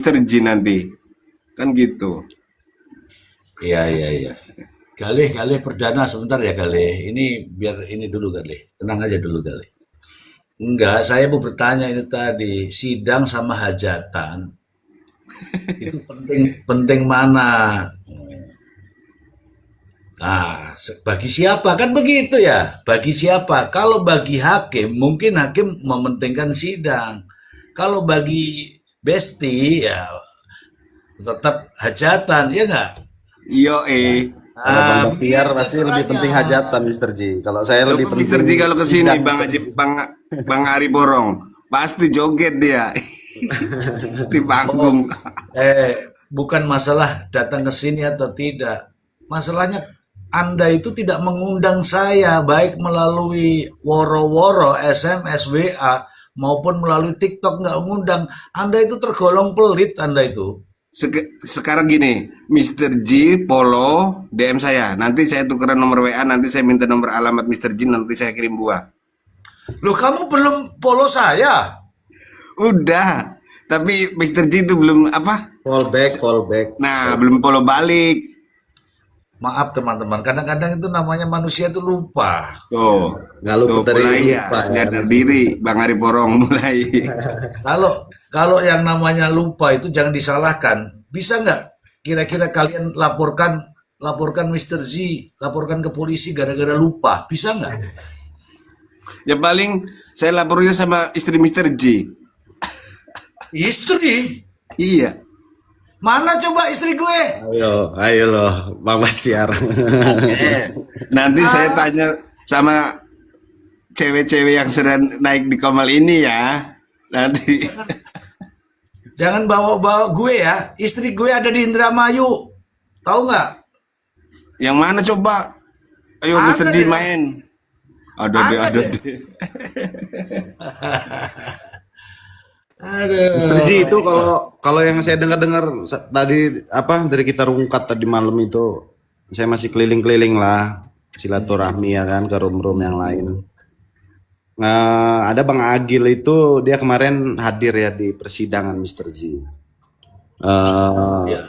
Terji nanti kan gitu. Iya, iya, iya. Galih, Galih perdana sebentar ya Galih. Ini biar ini dulu Galih. Tenang aja dulu Galih. Enggak, saya mau bertanya ini tadi, sidang sama hajatan itu penting penting mana? Nah, bagi siapa kan begitu ya? Bagi siapa? Kalau bagi hakim, mungkin hakim mementingkan sidang. Kalau bagi Besti ya tetap hajatan, ya nggak? Iyo Kalau Bang Nah, Baktiar begitu pasti lebih caranya. penting hajatan, Mister Ji. Kalau saya lebih coba Mister penting Ji kalau kesini sidang, Bang Mister Haji Ji. Bang Ari Borong pasti joget dia di Oh, panggung. bukan masalah datang ke sini atau tidak. Masalahnya Anda itu tidak mengundang saya, baik melalui woro-woro, SMS, WA, maupun melalui TikTok nggak mengundang. Anda itu tergolong pelit, Anda itu. Sekarang gini, Mister Ji Polo DM saya. Nanti saya tukeran nomor WA, nanti saya minta nomor alamat Mister Ji, nanti saya kirim buah. Loh, kamu belum follow saya? Udah, tapi Mister Ji itu belum apa? Fallback, fallback. Nah, belum follow balik. Maaf teman-teman, kadang-kadang itu namanya manusia itu lupa. Tuh, Nggak luput tuh dari mulai ya, lupa ya, nyadar Mister Ji. diri Bang Ari Borong mulai. Kalau kalau yang namanya lupa itu jangan disalahkan. Bisa nggak kira-kira kalian laporkan Mister Z, laporkan ke polisi gara-gara lupa? Bisa nggak? Ya paling saya lapornya sama istri Mister Ji. Istri? Iya. Mana coba istri gue? Ayo, ayo loh, Bang Baktiar. Nanti saya Ah, tanya sama cewek-cewek yang sedang naik di Komal ini ya. Nanti jangan bawa-bawa gue ya. Istri gue ada di Indramayu. Tahu nggak? yang mana coba? Ayo Mister Ada Ji deh. main. Ada Ada deh. deh. Mister Ji Aduh. itu kalau kalau yang saya dengar-dengar tadi apa dari kita rungkat tadi malam itu, saya masih keliling-keliling lah silaturahmi ya kan ke room-room yang lain. Ada Bang Agil itu dia kemarin hadir ya di persidangan Mister Z. Eh, Ya.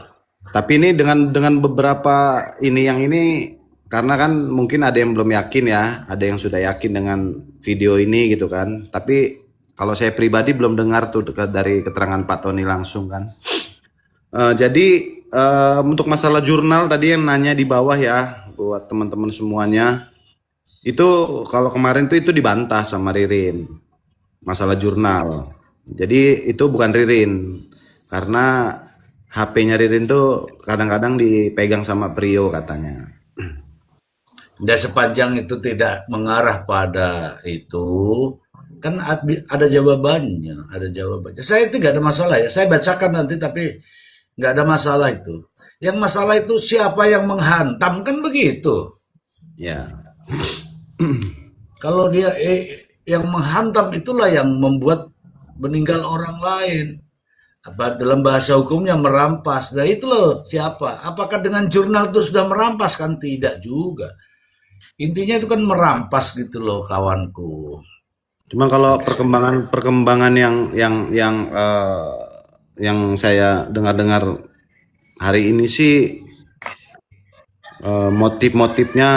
tapi ini dengan beberapa ini yang ini karena kan mungkin ada yang belum yakin ya, ada yang sudah yakin dengan video ini gitu kan. Tapi kalau saya pribadi belum dengar tuh dari keterangan Pak Tony langsung kan. Jadi untuk masalah jurnal tadi yang nanya di bawah ya buat teman-teman semuanya itu kalau kemarin tuh itu dibantah sama Ririn masalah jurnal. Jadi itu bukan Ririn karena HP-nya Ririn tuh kadang-kadang dipegang sama Prio katanya. Dan sepanjang itu tidak mengarah pada itu, kan ada jawabannya, ada jawabannya. Saya itu nggak ada masalah ya. Saya bacakan nanti, tapi nggak ada masalah itu. Yang masalah itu siapa yang menghantam kan begitu. Ya, Kalau dia yang menghantam itulah yang membuat meninggal orang lain. Apa dalam bahasa hukumnya merampas. Nah itu loh siapa? Apakah dengan jurnal itu sudah merampas kan? Tidak juga. Intinya itu kan merampas gitu loh kawanku. cuma kalau perkembangan yang saya dengar-dengar hari ini sih motif-motifnya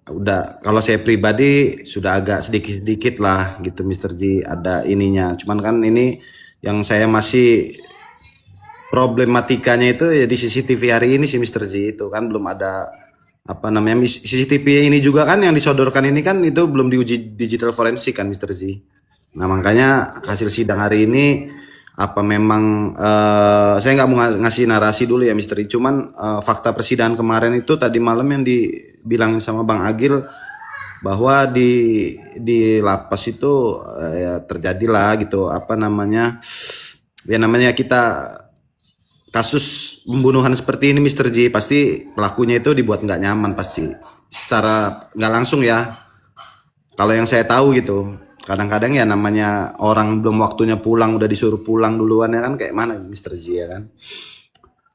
udah kalau saya pribadi sudah agak sedikit-sedikit lah gitu Mister Ji ada ininya. Cuman kan ini yang saya masih problematikanya itu ya di CCTV hari ini sih Mister Ji itu kan belum ada apa namanya CCTV ini juga kan yang disodorkan ini kan itu belum diuji digital forensik kan Mister Z. Nah makanya hasil sidang hari ini apa memang saya nggak mau ngasih narasi dulu ya Mister Z. Cuman fakta persidangan kemarin itu tadi malam yang dibilangin sama Bang Agil bahwa di lapas itu ya terjadilah gitu apa namanya ya namanya kita kasus pembunuhan seperti ini Mister J pasti pelakunya itu dibuat nggak nyaman pasti secara nggak langsung ya kalau yang saya tahu gitu kadang-kadang ya namanya orang belum waktunya pulang udah disuruh pulang duluan ya kan kayak mana Mister J ya kan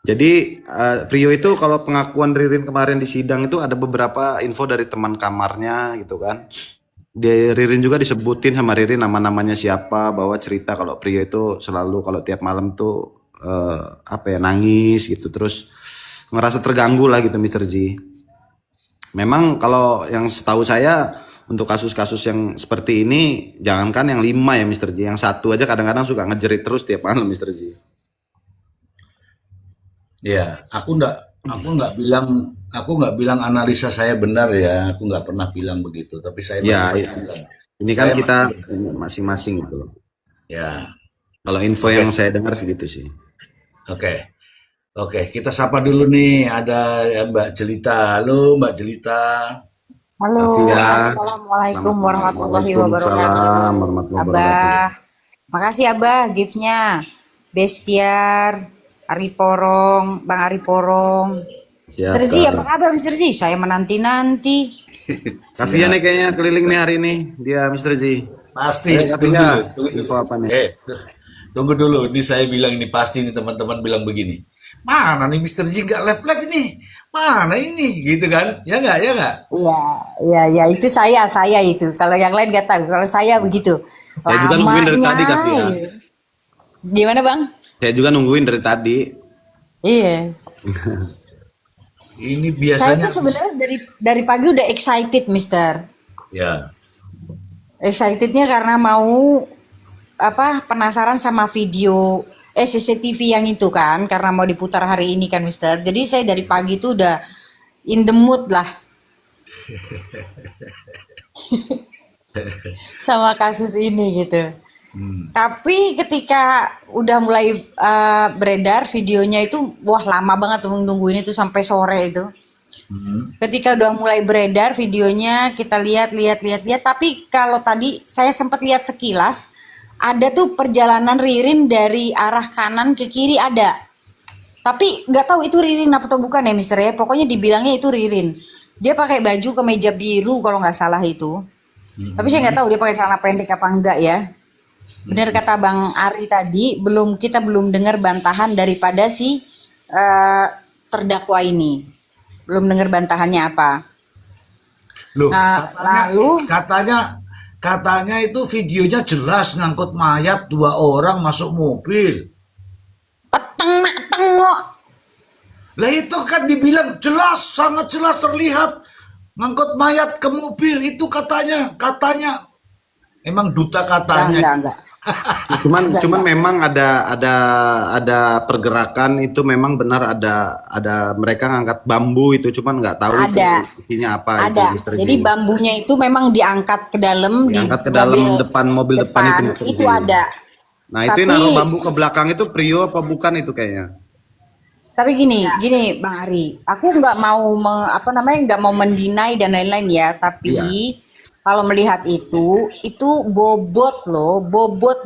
jadi Prio itu kalau pengakuan Ririn kemarin di sidang itu ada beberapa info dari teman kamarnya gitu kan di Ririn juga disebutin sama Ririn nama-namanya siapa bahwa cerita kalau Prio itu selalu kalau tiap malam tuh apa ya, nangis gitu, terus ngerasa terganggu lah gitu Mr. G. Memang kalau yang setahu saya untuk kasus-kasus yang seperti ini, jangankan yang 5 ya Mr. G, yang satu aja kadang-kadang suka ngejerit terus tiap malam Mr. G. Ya, aku nggak bilang analisa saya benar ya. Aku nggak pernah bilang begitu. Tapi saya Ya, masih ya. bilang. Ini kan Saya kita masih masing-masing gitu. ya. Kalau info Oke, yang saya dengar segitu sih. oke, oke. Kita sapa dulu nih. Ada ya, Mbak Jelita. Halo, Mbak Jelita. Halo, Kafia, Assalamualaikum selamat malam. warahmatullahi Waalaikumsalam wabarakatuh. warahmatullahi wabarakatuh. Abah, makasih Abah giftnya. Bestiar, Ari Porong, Bang Ari Porong. Siap, Mr. Z, Kak. apa kabar Mr. Z? Saya menanti-nanti. Kafia nih Siap. kayaknya keliling nih hari ini, dia Mr. Z. Pasti. Tunggu Kafia, dulu. Tunggu dulu. info apa nih? Tunggu dulu. Ini saya bilang ini pasti nih teman-teman bilang begini. Mana nih Mister J nggak live-live ini? Mana ini? Gitu kan? Ya nggak? Ya nggak? Iya, iya, iya, itu saya itu. Kalau yang lain nggak tahu. Kalau saya begitu. Saya juga nungguin dari tadi, Lamanya. Kafia. Gimana Bang? Saya juga nungguin dari tadi. Iya. Ini Saya biasanya. tuh sebenarnya dari pagi udah excited, Mister. Ya. Excitednya karena mau penasaran sama video CCTV yang itu kan, karena mau diputar hari ini kan Mister. Jadi saya dari pagi tuh udah in the mood lah sama kasus ini gitu. Tapi ketika udah mulai beredar videonya itu, wah lama banget tuh nungguin itu sampai sore itu. Ketika udah mulai beredar videonya, kita lihat, tapi kalau tadi saya sempat lihat sekilas, ada tuh perjalanan Ririn dari arah kanan ke kiri ada. Tapi nggak tahu itu Ririn atau bukan ya Mister ya. Pokoknya dibilangnya itu Ririn. Dia pakai baju kemeja biru kalau nggak salah itu. Tapi saya nggak tahu dia pakai celana pendek apa enggak ya. Benar kata Bang Ari tadi, kita belum dengar bantahan daripada si terdakwa ini. Belum dengar bantahannya apa. Loh, Nah, katanya itu videonya jelas ngangkut mayat 2 orang masuk mobil. Tengok. Lah itu kan dibilang jelas, sangat jelas terlihat ngangkut mayat ke mobil itu katanya emang duta katanya. Enggak. Cuman memang ada pergerakan itu, memang benar ada mereka ngangkat bambu itu, cuman nggak tahu itu Ada. isinya apa itu Ada. Mr. Z. Jadi bambunya itu memang diangkat ke dalam Diangkat ke dalam mobil depan itu, Mr. Z. itu ada. Nah itu yang Tapi- naruh bambu ke belakang itu Prio apa bukan itu kayaknya? Tapi gini Bang Ari, aku nggak mau nggak mau mendinai dan lain-lain ya, tapi kalau melihat itu bobot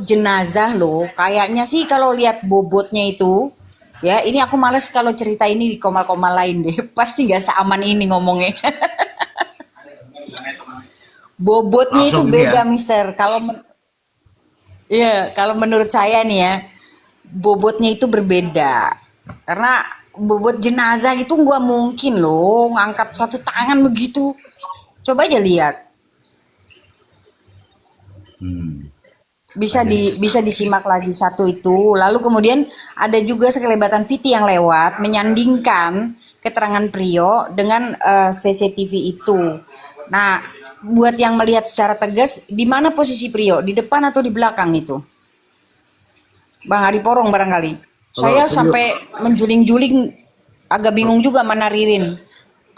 jenazah loh. Kayaknya sih kalau lihat bobotnya itu, ya ini aku males kalau cerita ini di komal-komal lain deh. Pasti nggak seaman ini ngomongnya. Bobotnya Langsung itu ini beda, ya. Mister. Kalau menurut saya nih ya, bobotnya itu berbeda. Karena bobot jenazah itu gua mungkin loh ngangkat satu tangan begitu. Coba aja lihat. Bisa disimak lagi satu itu. Lalu kemudian ada juga sekelebatan Viti yang lewat menyandingkan keterangan Prio dengan CCTV itu. Nah, buat yang melihat secara tegas, di mana posisi Prio? Di depan atau di belakang itu? Bang Ari Porong barangkali. Saya sampai menjuling-juling, agak bingung juga mana Ririn.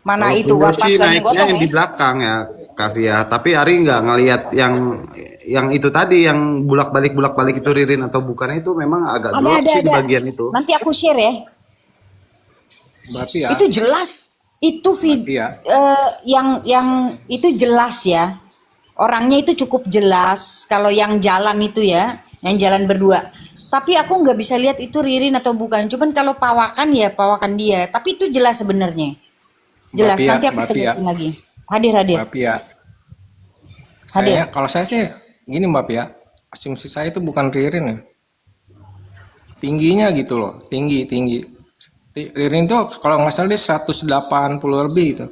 Mana itu Prio pas sih lagi naiknya gotong yang ya. di belakang ya Kavia, tapi Ari nggak ngelihat yang itu tadi, yang bulak balik itu Ririn atau bukan, itu memang agak gelap sih di bagian itu. Nanti aku share ya. Berarti ya, Itu jelas. Itu berarti ya. yang itu jelas ya. Orangnya itu cukup jelas. Kalau yang jalan itu ya, yang jalan berdua. Tapi aku nggak bisa lihat itu Ririn atau bukan. Cuman kalau pawakan ya pawakan dia. Tapi itu jelas sebenarnya. Jelas. Mbak Pia, Nanti aku Mbak Pia. tegasin lagi. Hadir. Mbak Pia. Kalau saya sih gini Mbak Pia, asumsi saya itu bukan Ririn ya. Tingginya gitu loh, tinggi. Ririn tuh kalau nggak salah dia 180 lebih itu.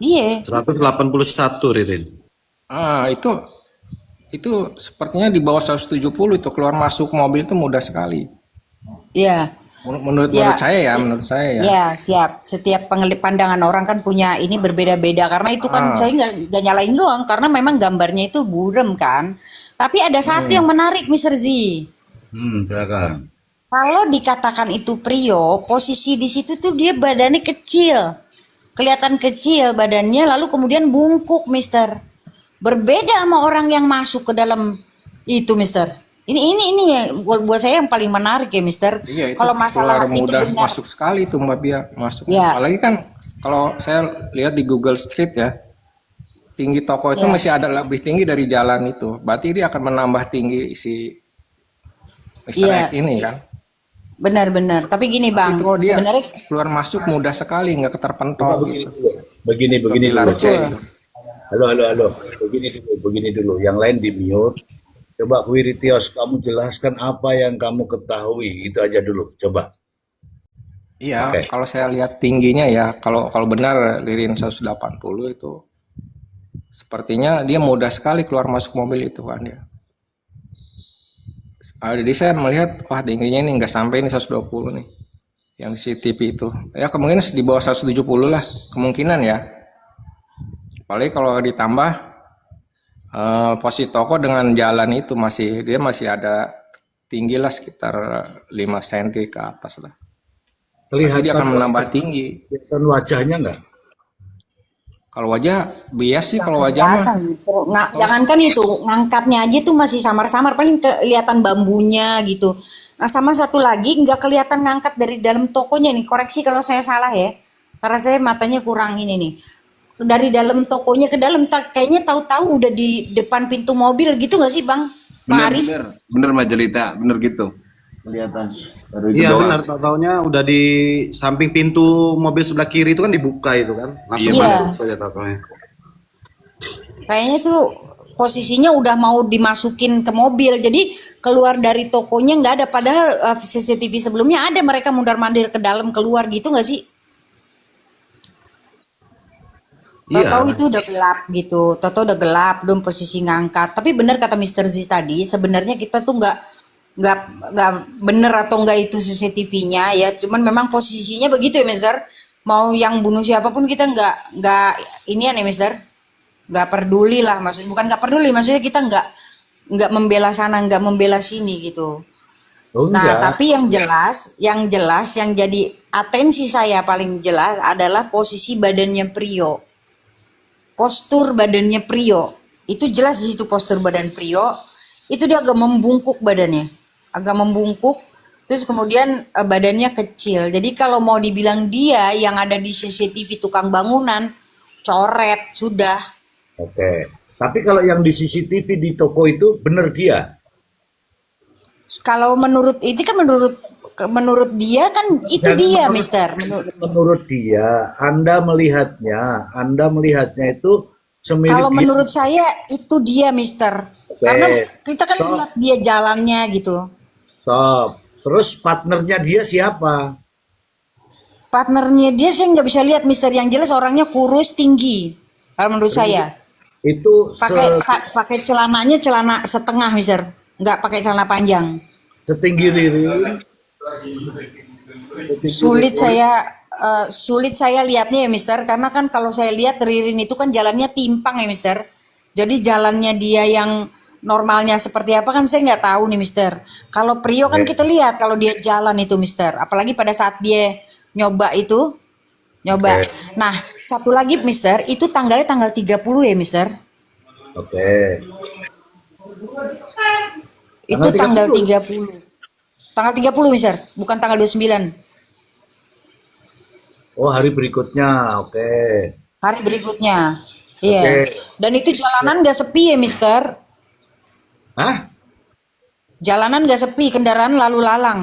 Iya. 181 Ririn. Itu sepertinya di bawah 170 itu keluar masuk mobil itu mudah sekali. Iya. Menurut Ya, menurut saya ya. ya, siap. Setiap pandangan orang kan punya ini berbeda-beda. Karena itu kan Ah, saya nggak nyalain doang, karena memang gambarnya itu buram kan. Tapi ada satu yang menarik, Mr. Z. Silakan. Kalau dikatakan itu Prio, posisi di situ tuh dia badannya kecil, kelihatan kecil badannya, lalu kemudian bungkuk, Mister. Berbeda sama orang yang masuk ke dalam itu, Mister. Ini ya buat saya yang paling menarik ya, Mister. iya itu Kalau keluar masalah itu mudah benar, masuk sekali itu Mbak Bia masuk. ya, Apalagi kan kalau saya lihat di Google Street ya, tinggi toko itu ya, masih ada lebih tinggi dari jalan itu. Berarti dia akan menambah tinggi si Mister X iya, ini kan. benar-benar. Tapi gini, Tapi itu Bang, kalau dia sebenarnya keluar masuk mudah sekali, nggak Coba keterpentok begini gitu. dulu. Begini Ke pilar dulu. C betul. itu. Halo. Begini dulu. Yang lain di mute. Coba Quiritios, kamu jelaskan apa yang kamu ketahui. Itu aja dulu. Coba. Iya, Oke. kalau saya lihat tingginya ya, kalau benar Ririn 180 itu sepertinya dia mudah sekali keluar masuk mobil itu kan ya. Jadi saya melihat wah tingginya ini nggak sampai ini 120 nih yang CCTV itu. Ya kemungkinan di bawah 170 lah kemungkinan ya. Apalagi kalau ditambah posisi toko dengan jalan itu dia masih ada tinggi lah sekitar 5 cm ke atas lah. Berarti dia Kelihatan akan menambah tinggi. kelihatan wajahnya nggak? Kalau wajah bias sih kalau Nggak wajah mah. kelihatan. Jangankan itu, ngangkatnya aja tuh masih samar-samar, paling kelihatan bambunya gitu. Nah, sama satu lagi nggak kelihatan ngangkat dari dalam tokonya nih. Koreksi kalau saya salah ya, karena saya matanya kurang ini nih. Dari dalam tokonya ke dalam, kayaknya tahu-tahu udah di depan pintu mobil gitu nggak sih, Bang? Bang Bener Arif? bener bener Majelita, bener gitu. Kelihatan. Baru itu Iya doang. benar, tahu-taunya udah di samping pintu mobil sebelah kiri itu kan dibuka itu kan. Langsung Iya, masuk Iya, saja tahu-taunya. kayaknya tuh posisinya udah mau dimasukin ke mobil. Jadi keluar dari tokonya nggak ada. Padahal CCTV sebelumnya ada mereka mundar-mandir ke dalam keluar gitu nggak sih? Tahu-tahu Iya. itu udah gelap gitu, tahu-tahu udah gelap, belum posisi ngangkat. Tapi benar kata Mister Z tadi, sebenarnya kita tuh nggak nggak bener atau nggak itu CCTV-nya ya, cuman memang posisinya begitu ya, Mister. Mau yang bunuh siapapun kita nggak ini ya nih, Mister. Nggak peduli lah, maksud bukan nggak peduli, maksudnya kita nggak membela sana, nggak membela sini gitu. Oh Nah, enggak. tapi yang jadi atensi saya paling jelas adalah posisi badannya Prio. Postur badannya Prio itu jelas di situ, postur badan Prio itu dia agak membungkuk badannya, agak membungkuk, terus kemudian badannya kecil. Jadi kalau mau dibilang dia yang ada di CCTV tukang bangunan coret sudah. Oke. Tapi kalau yang di CCTV di toko itu bener dia. Kalau menurut ini kan menurut dia kan itu Dan dia, menurut Mister. menurut dia, Anda melihatnya itu semirip Kalau dia. menurut saya itu dia, Mister. Karena Oke. kita kan Stop, lihat dia jalannya gitu. stop. Terus partnernya dia siapa? Partnernya dia saya nggak bisa lihat, Mister. Yang jelas orangnya kurus, tinggi. Kalau menurut saya. Itu Pakai celananya celana setengah, Mister. Nggak pakai celana panjang. setinggi Ririn, setinggi Sulit Ririn. sulit saya lihatnya ya, Mister. Karena kan kalau saya lihat Ririn itu kan jalannya timpang ya, Mister. Jadi jalannya dia yang normalnya seperti apa kan saya nggak tahu nih, Mister. Kalau Prio kan kita lihat kalau dia jalan itu, Mister. Apalagi pada saat dia nyoba itu, nyoba. Oke, Nah, satu lagi, Mister, itu tanggalnya tanggal 30 ya, Mister. oke. Itu Tanggal tanggal 30. 30. Tanggal 30, Mister, bukan tanggal 29. Oh, hari berikutnya. Oke. Hari berikutnya. Oke. Iya. Dan itu jalanan nggak sepi ya, Mister. Hah? Jalanan nggak sepi, kendaraan lalu lalang.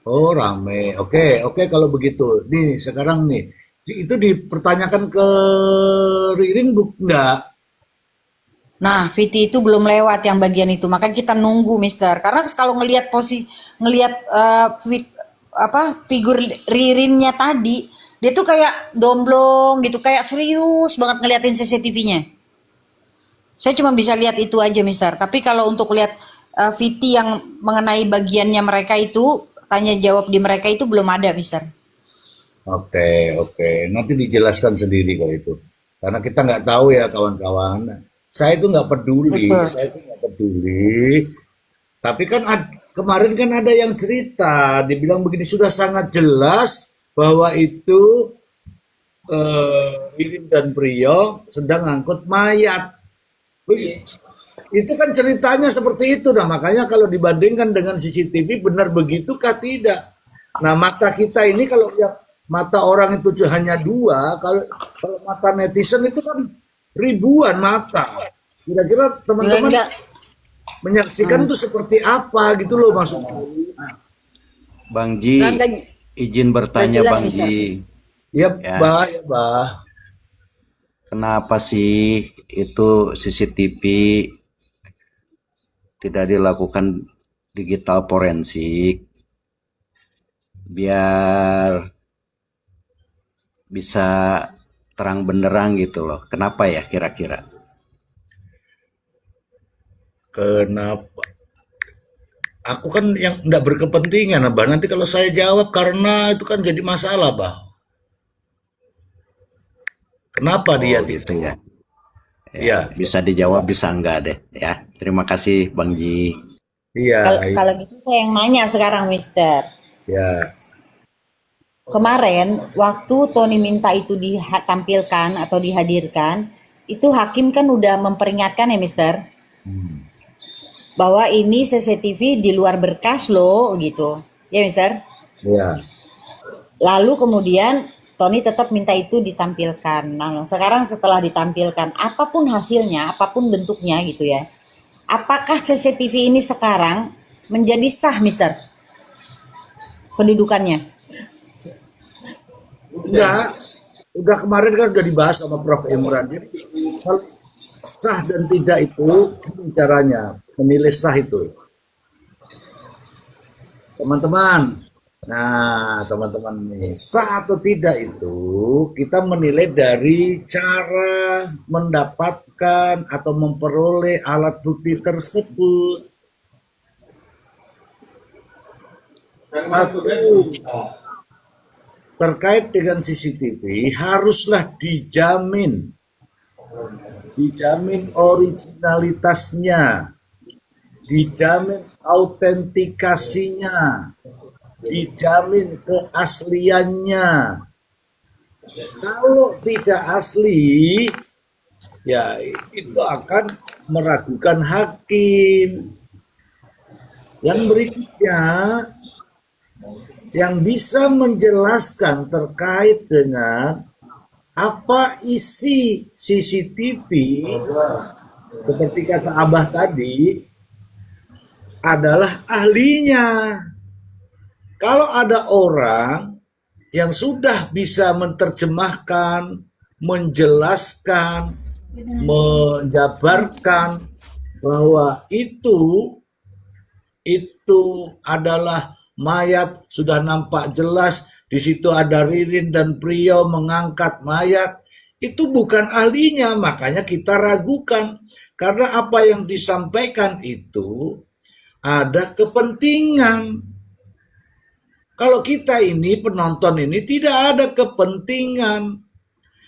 Oh, rame. Oke, oke kalau begitu. Nih, sekarang nih. Itu dipertanyakan ke Ririn enggak? Nah, Viti itu belum lewat yang bagian itu, makanya kita nunggu, Mister. Karena kalau ngelihat figur Ririnnya tadi, dia tuh kayak domblong gitu, kayak serius banget ngeliatin CCTV-nya. Saya cuma bisa lihat itu aja, Mister. Tapi kalau untuk lihat VT yang mengenai bagiannya mereka itu, tanya jawab di mereka itu belum ada, Mister. Oke, oke. Nanti dijelaskan sendiri kalau itu. Karena kita nggak tahu ya kawan-kawan. Saya itu nggak peduli, Betul. saya itu nggak peduli. Tapi kan kemarin kan ada yang cerita, dibilang begini sudah sangat jelas bahwa itu Ririn dan Priyo sedang angkut mayat. Itu kan ceritanya seperti itu. Nah, makanya kalau dibandingkan dengan CCTV benar begitukah tidak? Nah, mata kita ini kalau yang mata orang itu hanya dua, kalau mata netizen itu kan ribuan mata. Kira-kira teman-teman Enggak. menyaksikan itu seperti apa gitu loh maksudnya. Bang Ji, Enggak, izin bertanya jelas, Bang Mister. Ji. Ya, Ya. bah, ya, bah. Kenapa sih itu CCTV tidak dilakukan digital forensik biar bisa terang benderang gitu loh. Kenapa ya kira-kira? Kenapa? Aku kan yang enggak berkepentingan, Abah. Nanti kalau saya jawab karena itu kan jadi masalah, Bah. Kenapa dia Oh gitu ya. Ya, Bisa dijawab bisa enggak deh ya. Terima kasih Bang Ji. iya, Kalau gitu saya yang nanya sekarang, Mister. ya. Kemarin waktu Tony minta itu ditampilkan atau dihadirkan, itu hakim kan udah memperingatkan ya, Mister, bahwa ini CCTV di luar berkas loh gitu. Ya, Mister. Ya. Lalu kemudian Tony tetap minta itu ditampilkan. Nah, sekarang setelah ditampilkan, apapun hasilnya, apapun bentuknya gitu ya. Apakah CCTV ini sekarang menjadi sah, Mister? Pendudukannya. Udah kemarin kan udah dibahas sama Prof. Imran. Jadi kalau sah dan tidak itu ini caranya menilai sah itu. Teman-teman. Nah, teman-teman nih, sah atau tidak itu kita menilai dari cara mendapatkan atau memperoleh alat bukti tersebut. Satu, terkait dengan CCTV haruslah dijamin originalitasnya, dijamin autentikasinya, dijamin keasliannya. Kalau tidak asli, ya itu akan meragukan hakim. Yang berikutnya, yang bisa menjelaskan terkait dengan apa isi CCTV, seperti kata Abah tadi, adalah ahlinya. Kalau ada orang yang sudah bisa menerjemahkan, menjelaskan, menjabarkan bahwa itu adalah mayat, sudah nampak jelas di situ ada Ririn dan Priyo mengangkat mayat, itu bukan ahlinya, makanya kita ragukan karena apa yang disampaikan itu ada kepentingan. Kalau kita ini penonton ini tidak ada kepentingan,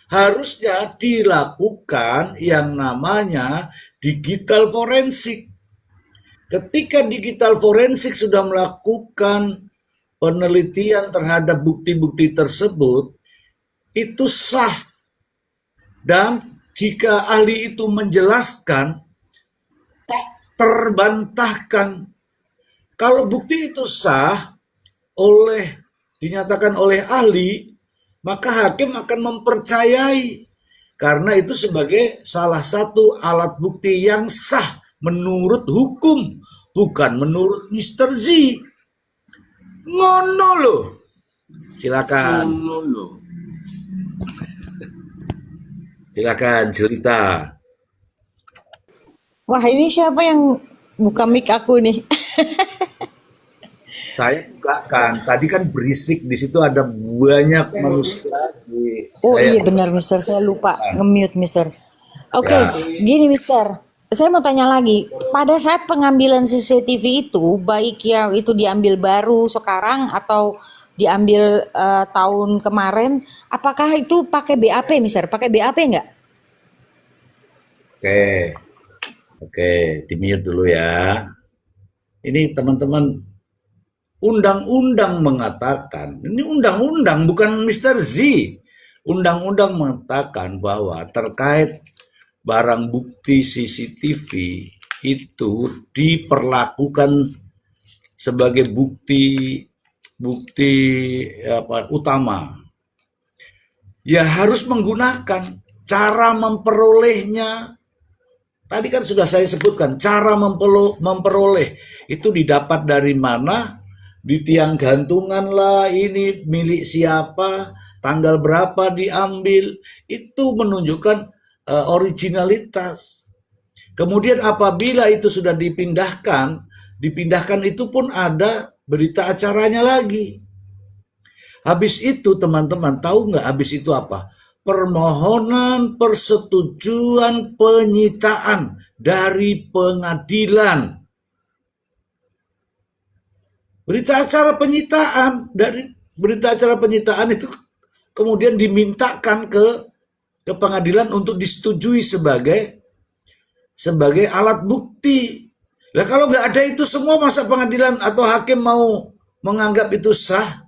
harusnya dilakukan yang namanya digital forensik. Ketika digital forensik sudah melakukan penelitian terhadap bukti-bukti tersebut, itu sah. Dan jika ahli itu menjelaskan, tak terbantahkan. Kalau bukti itu sah, dinyatakan oleh ahli, maka hakim akan mempercayai. Karena itu sebagai salah satu alat bukti yang sah menurut hukum, bukan menurut Mr. Z. Ngono loh. Silakan. Silakan cerita. Wah, ini siapa yang buka mic aku nih? Saya bukakan. Tadi kan berisik, di situ ada banyak manusia. Oh iya benar, Mister. Saya lupa nge-mute, Mister. Oke, Ya. gini, Mister. saya mau tanya lagi, pada saat pengambilan CCTV itu, baik yang itu diambil baru sekarang atau diambil tahun kemarin, apakah itu pakai BAP, Mister? Pakai BAP nggak? Oke, oke, di-mute dulu ya. Ini teman-teman, undang-undang mengatakan, ini undang-undang bukan Mr. Z. Undang-undang mengatakan bahwa terkait barang bukti CCTV itu diperlakukan sebagai bukti utama. Ya harus menggunakan cara memperolehnya. Tadi kan sudah saya sebutkan cara memperoleh itu didapat dari mana, di tiang gantungan lah, ini milik siapa, tanggal berapa diambil, itu menunjukkan originalitas. Kemudian apabila itu sudah dipindahkan itu pun ada berita acaranya lagi. Habis itu teman-teman tahu nggak habis itu apa? Permohonan persetujuan penyitaan dari pengadilan. Berita acara penyitaan itu kemudian dimintakan ke pengadilan untuk disetujui sebagai alat bukti. Lah kalau nggak ada itu semua, masa pengadilan atau hakim mau menganggap itu sah?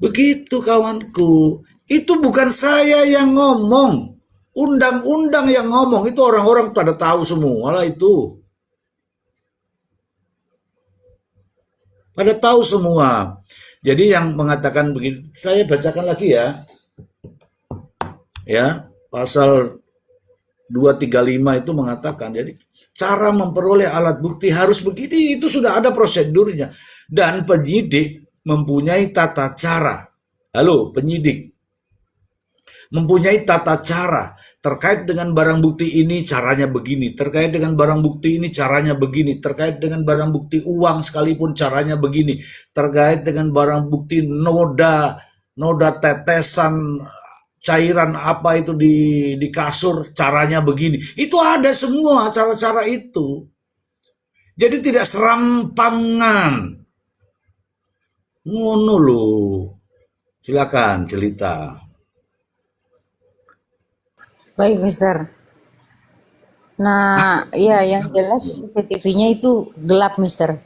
Begitu kawanku. Itu bukan saya yang ngomong. Undang-undang yang ngomong. Itu orang-orang pada tahu semua lah itu. Pada tahu semua. Jadi yang mengatakan begini, saya bacakan lagi ya. Ya, pasal 235 itu mengatakan, jadi cara memperoleh alat bukti harus begini, itu sudah ada prosedurnya. Dan penyidik mempunyai tata cara. Halo, penyidik mempunyai tata cara terkait dengan barang bukti ini caranya begini, terkait dengan barang bukti ini caranya begini, terkait dengan barang bukti uang sekalipun caranya begini, terkait dengan barang bukti noda tetesan cairan apa itu di kasur caranya begini. Itu ada semua cara-cara itu. Jadi tidak serampangan. Ngono loh. Silakan cerita. Baik, Mister. Nah, ya yang jelas CCTV-nya itu gelap, Mister.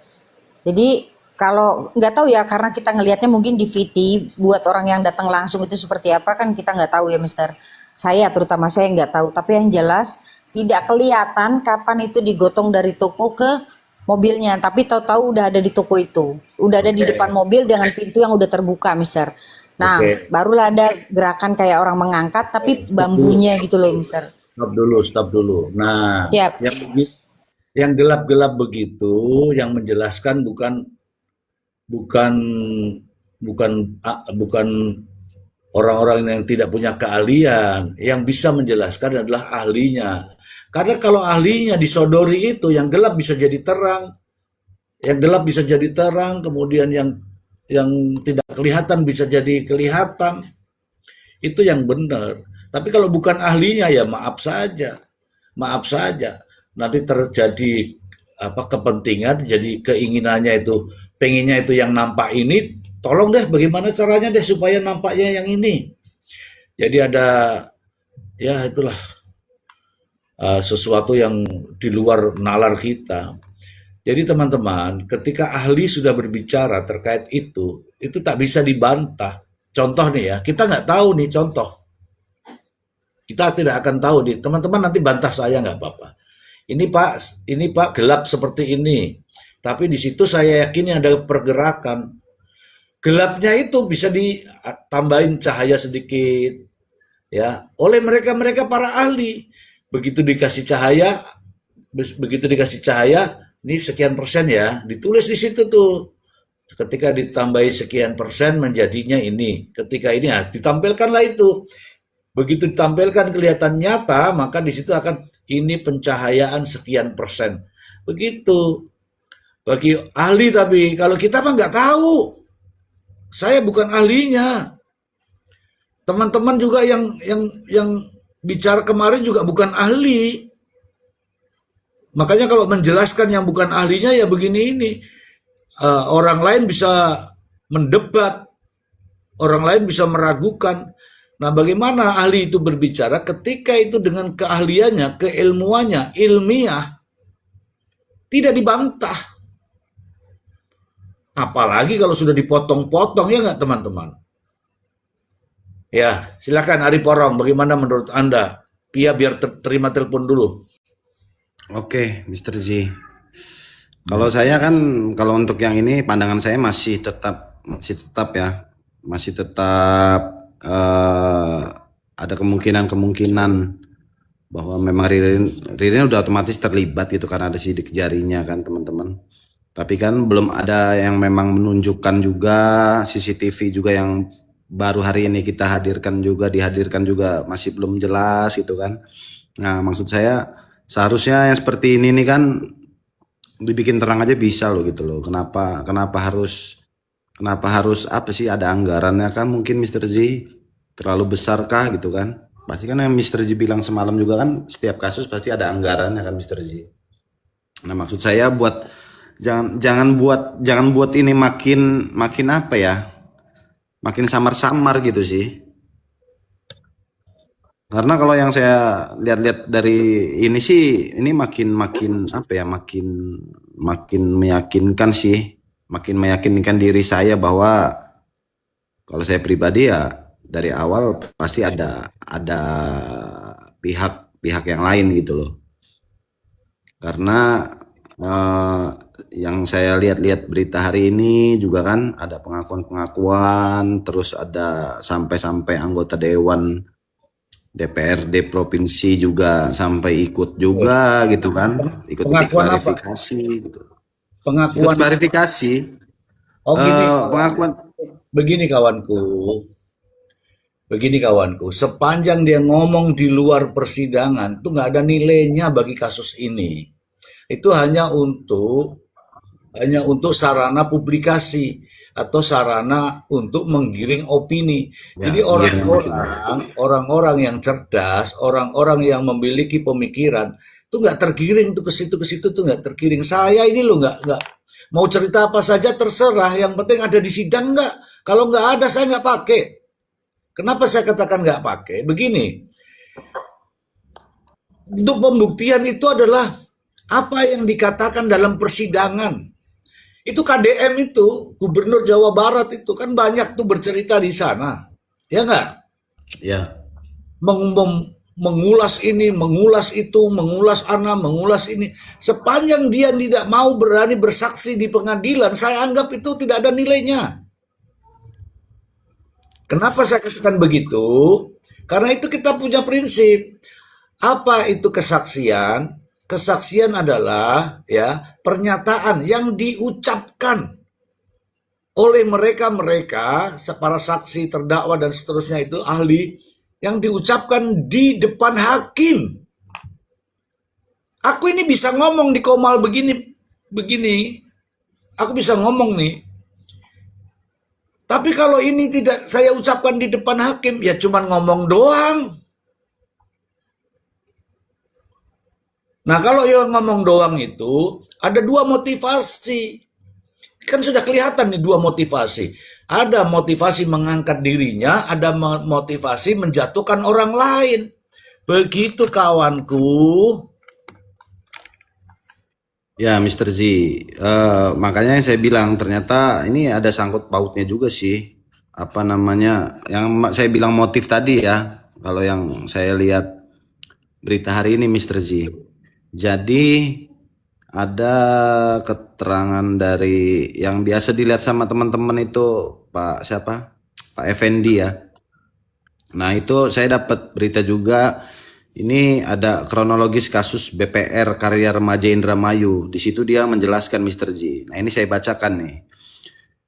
Jadi kalau nggak tahu ya, karena kita ngelihatnya mungkin di VT, buat orang yang datang langsung itu seperti apa kan kita nggak tahu ya, Mister. Saya terutama saya nggak tahu. Tapi yang jelas tidak kelihatan kapan itu digotong dari toko ke mobilnya. Tapi tahu-tahu udah ada di toko itu, udah ada di depan mobil dengan pintu yang udah terbuka, Mister. Nah, barulah ada gerakan kayak orang mengangkat, tapi bambunya gitu loh, Mister. Stop dulu. Nah, Siap. yang gelap-gelap begitu, yang menjelaskan bukan orang-orang yang tidak punya keahlian. Yang bisa menjelaskan adalah ahlinya. Karena kalau ahlinya disodori itu, yang gelap bisa jadi terang, kemudian yang tidak kelihatan bisa jadi kelihatan. Itu yang benar. Tapi kalau bukan ahlinya ya maaf saja. Nanti terjadi kepentingan, jadi keinginannya itu, pengennya itu yang nampak ini, tolong deh bagaimana caranya deh supaya nampaknya yang ini. Jadi ada, ya itulah sesuatu yang di luar nalar kita. Jadi teman-teman, ketika ahli sudah berbicara terkait itu tak bisa dibantah. Contoh nih ya, kita nggak tahu nih contoh. Kita tidak akan tahu nih, teman-teman nanti bantah saya nggak apa-apa. Ini Pak gelap seperti ini. Tapi di situ saya yakin ada pergerakan. Gelapnya itu bisa ditambahin cahaya sedikit, ya, oleh mereka para ahli. Begitu dikasih cahaya, ini sekian persen ya, ditulis di situ tuh. Ketika ditambahi sekian persen menjadinya ini. Ketika ini ditampilkanlah itu. Begitu ditampilkan kelihatan nyata, maka di situ akan ini pencahayaan sekian persen. Begitu. Bagi ahli, tapi kalau kita mah nggak tahu. Saya bukan ahlinya. Teman-teman juga yang bicara kemarin juga bukan ahli. Makanya kalau menjelaskan yang bukan ahlinya ya begini ini. Orang lain bisa mendebat, orang lain bisa meragukan. Nah, bagaimana ahli itu berbicara ketika itu dengan keahliannya, keilmuannya, ilmiah, tidak dibantah. Apalagi kalau sudah dipotong-potong, ya nggak teman-teman? Ya, silakan Ari Porong, bagaimana menurut Anda? Pia biar terima telepon dulu. Oke, Mr. Z. Kalau saya kan, kalau untuk yang ini pandangan saya masih tetap ya, masih tetap ada kemungkinan bahwa memang Ririn udah otomatis terlibat gitu karena ada sidik jarinya kan teman-teman. Tapi kan belum ada yang memang menunjukkan juga CCTV juga yang baru hari ini kita dihadirkan juga masih belum jelas gitu kan. Nah, maksud saya seharusnya yang seperti ini nih kan dibikin terang aja bisa loh gitu loh. Kenapa harus apa sih, ada anggarannya kan mungkin Mr. Z, terlalu besar kah gitu kan? Pasti kan yang Mr. Z bilang semalam juga kan, setiap kasus pasti ada anggarannya kan Mr. Z. Nah, maksud saya jangan buat ini makin apa ya? Makin samar-samar gitu sih. Karena kalau yang saya lihat-lihat dari ini sih, ini makin apa ya, makin meyakinkan sih, makin meyakinkan diri saya bahwa kalau saya pribadi ya dari awal pasti ada pihak yang lain gitu loh. Karena yang saya lihat-lihat berita hari ini juga kan ada pengakuan, terus ada sampai anggota dewan DPRD provinsi juga sampai ikut juga gitu kan, ikut Pengakuan apa? klarifikasi gitu. Pengakuan. Ikut klarifikasi Oh gini, pengakuan. begini kawanku. Begini kawanku, sepanjang dia ngomong di luar persidangan, itu nggak ada nilainya bagi kasus ini. Itu hanya untuk sarana publikasi atau sarana untuk menggiring opini. Ya, Jadi orang-orang yang cerdas, orang-orang yang memiliki pemikiran itu nggak tergiring tuh ke situ tuh nggak tergiring. Saya ini loh nggak mau cerita apa saja terserah, yang penting ada di sidang nggak. Kalau nggak ada saya nggak pakai. Kenapa saya katakan nggak pakai? Begini, untuk pembuktian itu adalah apa yang dikatakan dalam persidangan. Itu KDM itu, Gubernur Jawa Barat itu kan banyak tuh bercerita di sana. Ya nggak? Ya. Mengulas ini, mengulas itu, mengulas mengulas ini. Sepanjang dia tidak mau berani bersaksi di pengadilan, saya anggap itu tidak ada nilainya. Kenapa saya katakan begitu? Karena itu kita punya prinsip. Apa itu kesaksian? Kesaksian adalah ya pernyataan yang diucapkan oleh mereka para saksi, terdakwa dan seterusnya itu ahli, yang diucapkan di depan hakim. Aku ini bisa ngomong di Komal begini, aku bisa ngomong nih. Tapi kalau ini tidak saya ucapkan di depan hakim, ya cuman ngomong doang. Nah, kalau yang ngomong doang itu ada dua motivasi. Kan sudah kelihatan nih dua motivasi. Ada motivasi mengangkat dirinya, ada motivasi menjatuhkan orang lain. Begitu kawanku. Ya, Mr. Z, makanya saya bilang ternyata ini ada sangkut pautnya juga sih. Apa namanya, yang saya bilang motif tadi ya, kalau yang saya lihat berita hari ini Mr. Z. Jadi ada keterangan dari yang biasa dilihat sama teman-teman itu Pak siapa? Pak Effendi ya. Nah, itu saya dapat berita juga. Ini ada kronologis kasus BPR Karya Remaja Indramayu. Di situ dia menjelaskan Mr. Z. Nah, ini saya bacakan nih.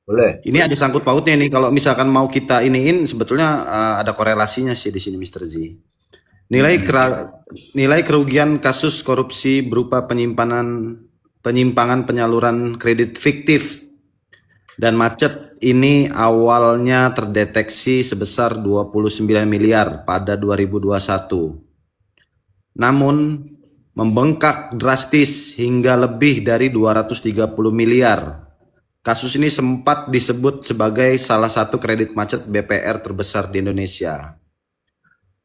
Boleh. Ini ada sangkut pautnya nih. Kalau misalkan mau kita iniin, sebetulnya ada korelasinya sih di sini Mr. Z. Nilai kerugian kasus korupsi berupa penyimpangan penyaluran kredit fiktif dan macet ini awalnya terdeteksi sebesar 29 miliar pada 2021. Namun membengkak drastis hingga lebih dari 230 miliar. Kasus ini sempat disebut sebagai salah satu kredit macet BPR terbesar di Indonesia.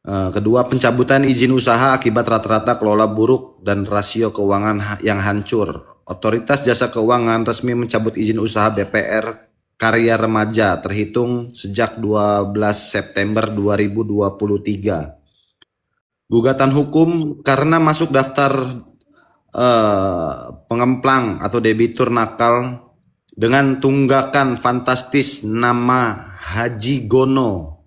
Kedua, pencabutan izin usaha akibat rata-rata kelola buruk dan rasio keuangan yang hancur. Otoritas Jasa Keuangan resmi mencabut izin usaha BPR Karya Remaja terhitung sejak 12 September 2023. Gugatan hukum karena masuk daftar pengemplang atau debitur nakal dengan tunggakan fantastis nama Haji Gono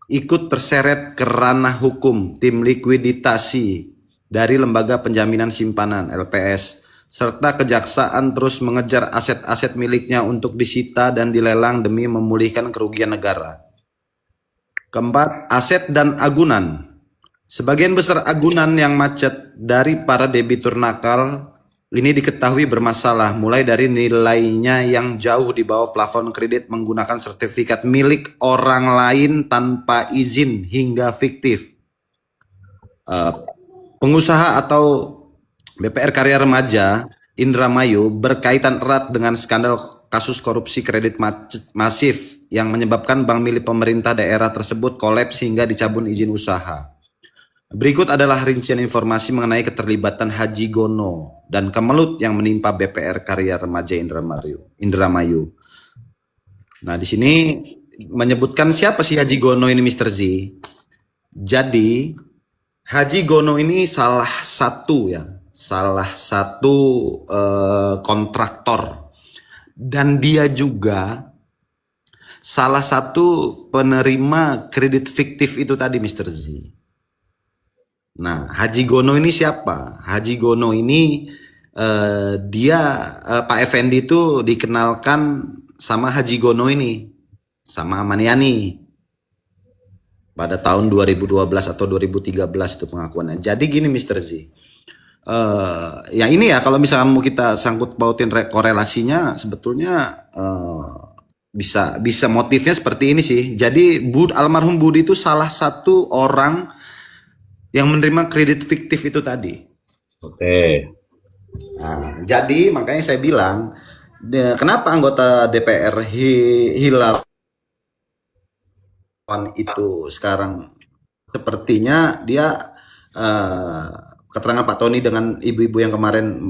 ikut terseret ke ranah hukum tim likuiditasi dari Lembaga Penjaminan Simpanan LPS, serta kejaksaan terus mengejar aset-aset miliknya untuk disita dan dilelang demi memulihkan kerugian negara. Keempat, aset dan agunan. Sebagian besar agunan yang macet dari para debitur nakal ini diketahui bermasalah, mulai dari nilainya yang jauh di bawah plafon kredit menggunakan sertifikat milik orang lain tanpa izin hingga fiktif. Pengusaha atau BPR Karya Remaja Indramayu berkaitan erat dengan skandal kasus korupsi kredit masif yang menyebabkan bank milik pemerintah daerah tersebut kolaps hingga dicabut izin usaha. Berikut adalah rincian informasi mengenai keterlibatan Haji Gono dan kemelut yang menimpa BPR Karya Remaja Indramayu. Nah, di sini menyebutkan siapa sih Haji Gono ini, Mr. Z. Jadi, Haji Gono ini salah satu kontraktor, dan dia juga salah satu penerima kredit fiktif itu tadi, Mr. Z. Nah, Haji Gono ini siapa? Haji Gono ini Pak Effendi itu dikenalkan sama Haji Gono ini, sama Maniani pada tahun 2012 atau 2013 itu pengakuannya. Jadi gini, Mr. Z. Ya ini ya, kalau misalnya mau kita sangkut pautin korelasinya, sebetulnya bisa motifnya seperti ini sih. Jadi almarhum Budi itu salah satu orang yang menerima kredit fiktif itu tadi. Oke. Nah, jadi makanya saya bilang, kenapa anggota DPR Hilal itu sekarang sepertinya dia keterangan Pak Tony dengan ibu-ibu yang kemarin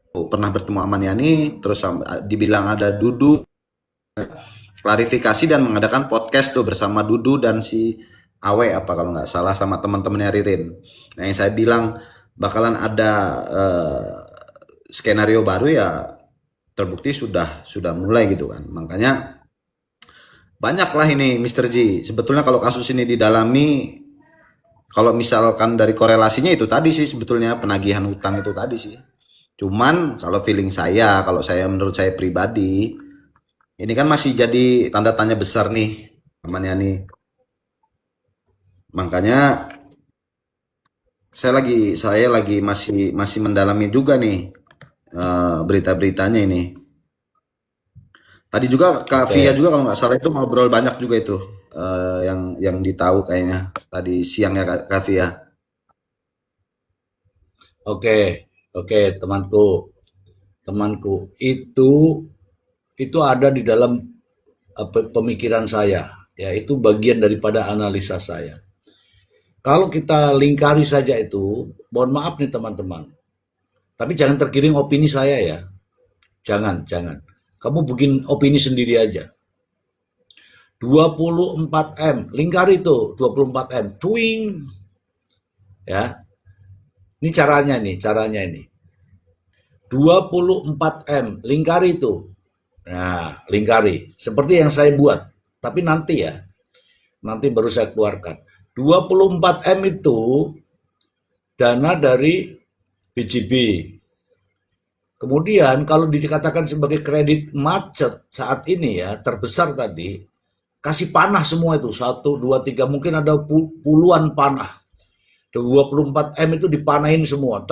pernah bertemu Amaniani, terus dibilang ada Dudu, klarifikasi dan mengadakan podcast tuh bersama Dudu dan si Awe apa kalau nggak salah sama teman-temannya Ririn. Nah, yang saya bilang bakalan ada skenario baru ya, terbukti sudah mulai gitu kan. Makanya banyaklah ini Mr. G. Sebetulnya kalau kasus ini didalami, kalau misalkan dari korelasinya itu tadi sih, sebetulnya penagihan hutang itu tadi sih. Cuman kalau feeling saya, menurut saya pribadi, ini kan masih jadi tanda tanya besar nih namanya nih. Makanya saya lagi masih mendalami juga nih berita-beritanya ini. Tadi juga Kak Via juga kalau nggak salah itu ngobrol banyak juga itu yang ditahu kayaknya tadi siangnya Kak Via. Oke, temanku itu ada di dalam pemikiran saya, ya itu bagian daripada analisa saya. Kalau kita lingkari saja itu, mohon maaf nih teman-teman, tapi jangan tergiring opini saya ya, jangan. Kamu bikin opini sendiri aja. 24M, lingkari itu 24M, twing, ya. Ini caranya ini. 24M, lingkari itu. Nah, lingkari. Seperti yang saya buat. Tapi nanti baru saya keluarkan. 24M itu dana dari BJB. Kemudian kalau dikatakan sebagai kredit macet saat ini ya, terbesar tadi, kasih panah semua itu. 1, 2, 3, mungkin ada puluhan panah. 24M itu dipanahin semua.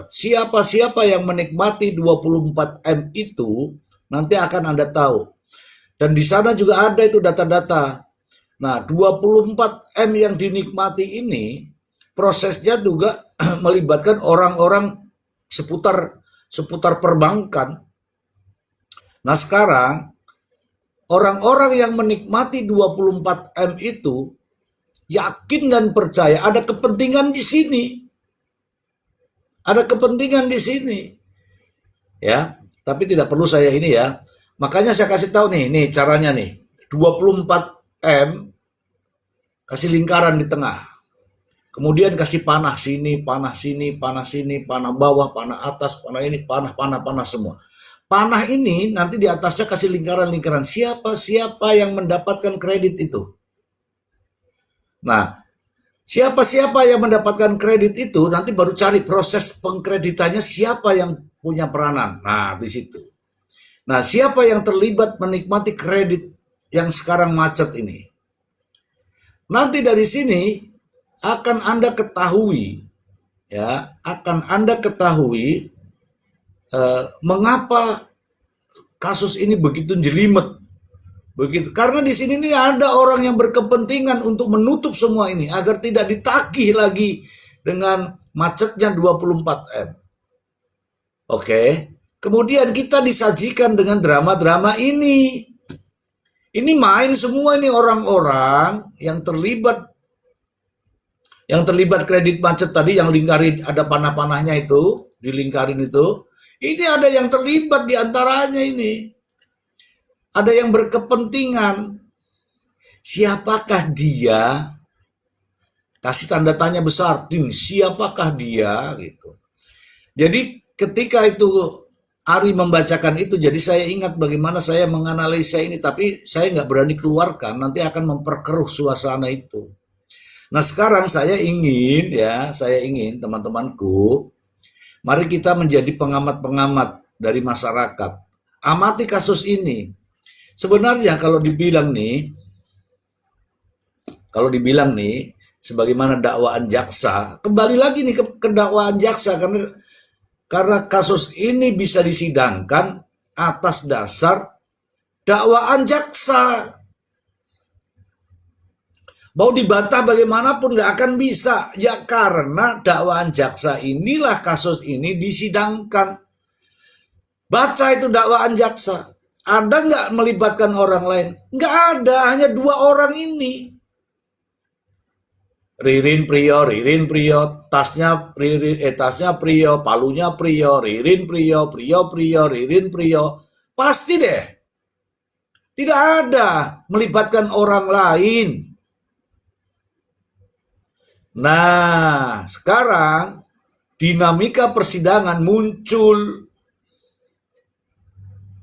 Siapa yang menikmati 24M itu nanti akan Anda tahu. Dan di sana juga ada itu data-data. Nah, 24M yang dinikmati ini prosesnya juga melibatkan orang-orang seputar perbankan. Nah sekarang orang-orang yang menikmati 24M itu yakin dan percaya ada kepentingan di sini. Ada kepentingan di sini. Ya, tapi tidak perlu saya ini ya. Makanya saya kasih tahu nih caranya nih. 24M kasih lingkaran di tengah. Kemudian kasih panah sini, panah sini, panah sini, panah bawah, panah atas, panah ini, panah semua. Panah ini nanti di atasnya kasih lingkaran-lingkaran. Siapa yang mendapatkan kredit itu? Nah, siapa yang mendapatkan kredit itu nanti baru cari proses pengkreditannya siapa yang punya peranan. Nah, di situ. Nah, siapa yang terlibat menikmati kredit yang sekarang macet ini? Nanti dari sini akan Anda ketahui, ya, mengapa kasus ini begitu jelimet, begitu. Karena di sini nih ada orang yang berkepentingan untuk menutup semua ini agar tidak ditagih lagi dengan macetnya 24M. Oke, kemudian kita disajikan dengan drama-drama ini. Ini main semua ini orang-orang yang terlibat kredit macet tadi, yang lingkarin ada panah-panahnya itu, dilingkarin itu. Ini ada yang terlibat di antaranya ini. Ada yang berkepentingan. Siapakah dia? Kasih tanda tanya besar. Siapakah dia? Gitu. Jadi ketika itu Ari membacakan itu, jadi saya ingat bagaimana saya menganalisa ini, tapi saya nggak berani keluarkan, nanti akan memperkeruh suasana itu. Nah sekarang saya ingin teman-temanku, mari kita menjadi pengamat-pengamat dari masyarakat. Amati kasus ini. Sebenarnya kalau dibilang nih, sebagaimana dakwaan jaksa, kembali lagi nih ke dakwaan jaksa, karena kasus ini bisa disidangkan atas dasar dakwaan jaksa. Mau dibantah bagaimanapun nggak akan bisa. Ya karena dakwaan jaksa inilah kasus ini disidangkan. Baca itu dakwaan jaksa. Ada nggak melibatkan orang lain? Nggak ada, hanya 2 orang ini. Ririn Priyo, tasnya Priyo, palunya Priyo, Ririn Priyo, Ririn Priyo. Pasti deh. Tidak ada melibatkan orang lain. Nah, sekarang dinamika persidangan muncul.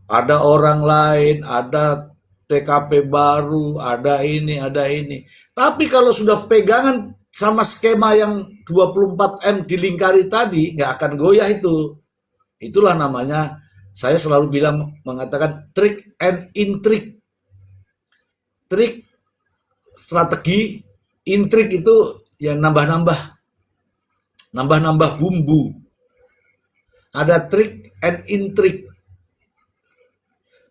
Ada orang lain, ada TKP baru, ada ini. Tapi kalau sudah pegangan sama skema yang 24M dilingkari tadi, nggak akan goyah itu. Itulah namanya, saya selalu mengatakan trik and intrik. Trik, strategi, intrik itu ya nambah-nambah bumbu. Ada trik and intrik.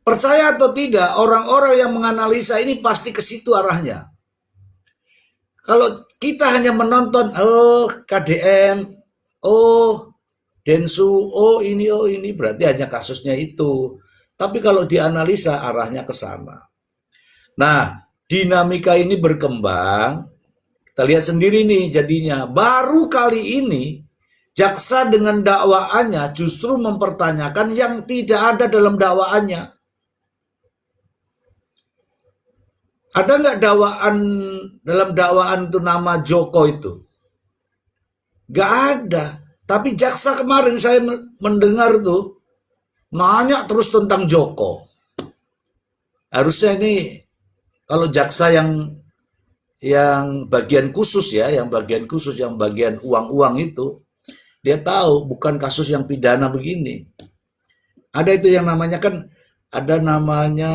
Percaya atau tidak, orang-orang yang menganalisa ini pasti ke situ arahnya. Kalau kita hanya menonton, KDM, Densu, ini berarti hanya kasusnya itu. Tapi kalau dianalisa arahnya ke sana. Nah, dinamika ini berkembang. Kita lihat sendiri nih jadinya. Baru kali ini jaksa dengan dakwaannya justru mempertanyakan yang tidak ada dalam dakwaannya. Ada nggak dalam dakwaan itu nama Joko itu? Nggak ada. Tapi jaksa kemarin saya mendengar tuh nanya terus tentang Joko. Harusnya ini kalau jaksa yang bagian khusus ya, yang bagian uang-uang itu, dia tahu bukan kasus yang pidana begini. Ada itu yang namanya ada namanya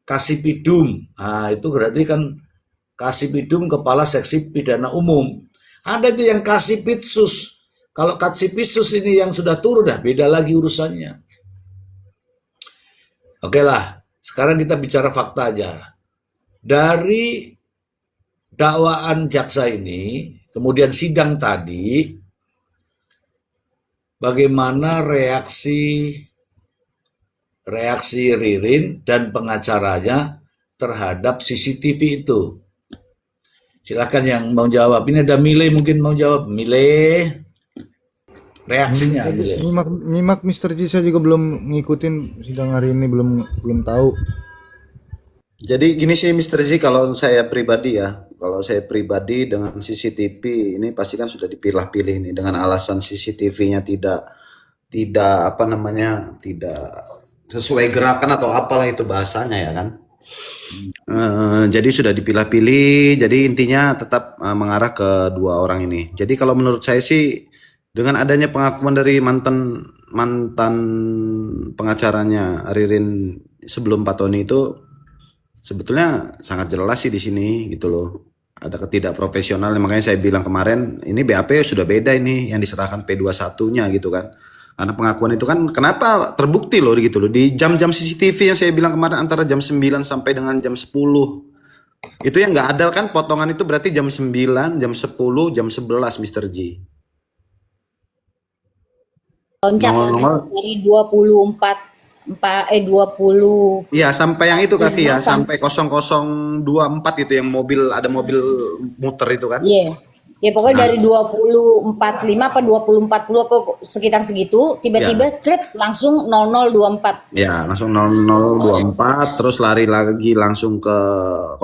Kasipidum. Nah, itu berarti kan Kasipidum Kepala Seksi Pidana Umum. Ada itu yang Kasipitsus. Kalau Kasipitsus ini yang sudah turun, beda lagi urusannya. Oke lah, sekarang kita bicara fakta aja. Dari dakwaan jaksa ini, kemudian sidang tadi, bagaimana reaksi Ririn dan pengacaranya terhadap CCTV itu. Silakan yang mau jawab. Ini ada Mile mungkin mau jawab. Mile, reaksinya Mile. Nyimak Mr. G, saya juga belum ngikutin sidang hari ini, belum tahu. Jadi gini sih Mr. Z, kalau saya pribadi dengan CCTV ini pasti kan sudah dipilah-pilih nih dengan alasan CCTV-nya tidak sesuai gerakan atau apalah itu bahasanya ya kan. Jadi sudah dipilah-pilih, jadi intinya tetap mengarah ke dua orang ini. Jadi kalau menurut saya sih dengan adanya pengakuan dari mantan pengacaranya Ririn sebelum Pak Tony itu sebetulnya sangat jelas sih di sini gitu loh. Ada ketidakprofesional, makanya saya bilang kemarin ini BAP sudah beda ini yang diserahkan P21-nya gitu kan. Karena pengakuan itu kan kenapa terbukti loh gitu loh di jam-jam CCTV yang saya bilang kemarin antara jam 9 sampai dengan jam 10. Itu yang nggak ada kan potongan itu berarti jam 9, jam 10, jam 11 Mr. G. Loncat Nongol-nongol. dari 20. Iya sampai yang itu Kavi ya, Sam- sampai 0024 itu yang ada mobil muter itu kan. Iya. Ya pokoknya dari 20.45 apa 20.40 apa sekitar segitu, tiba-tiba cret langsung 00.24. Ya, langsung 0024 terus lari lagi langsung ke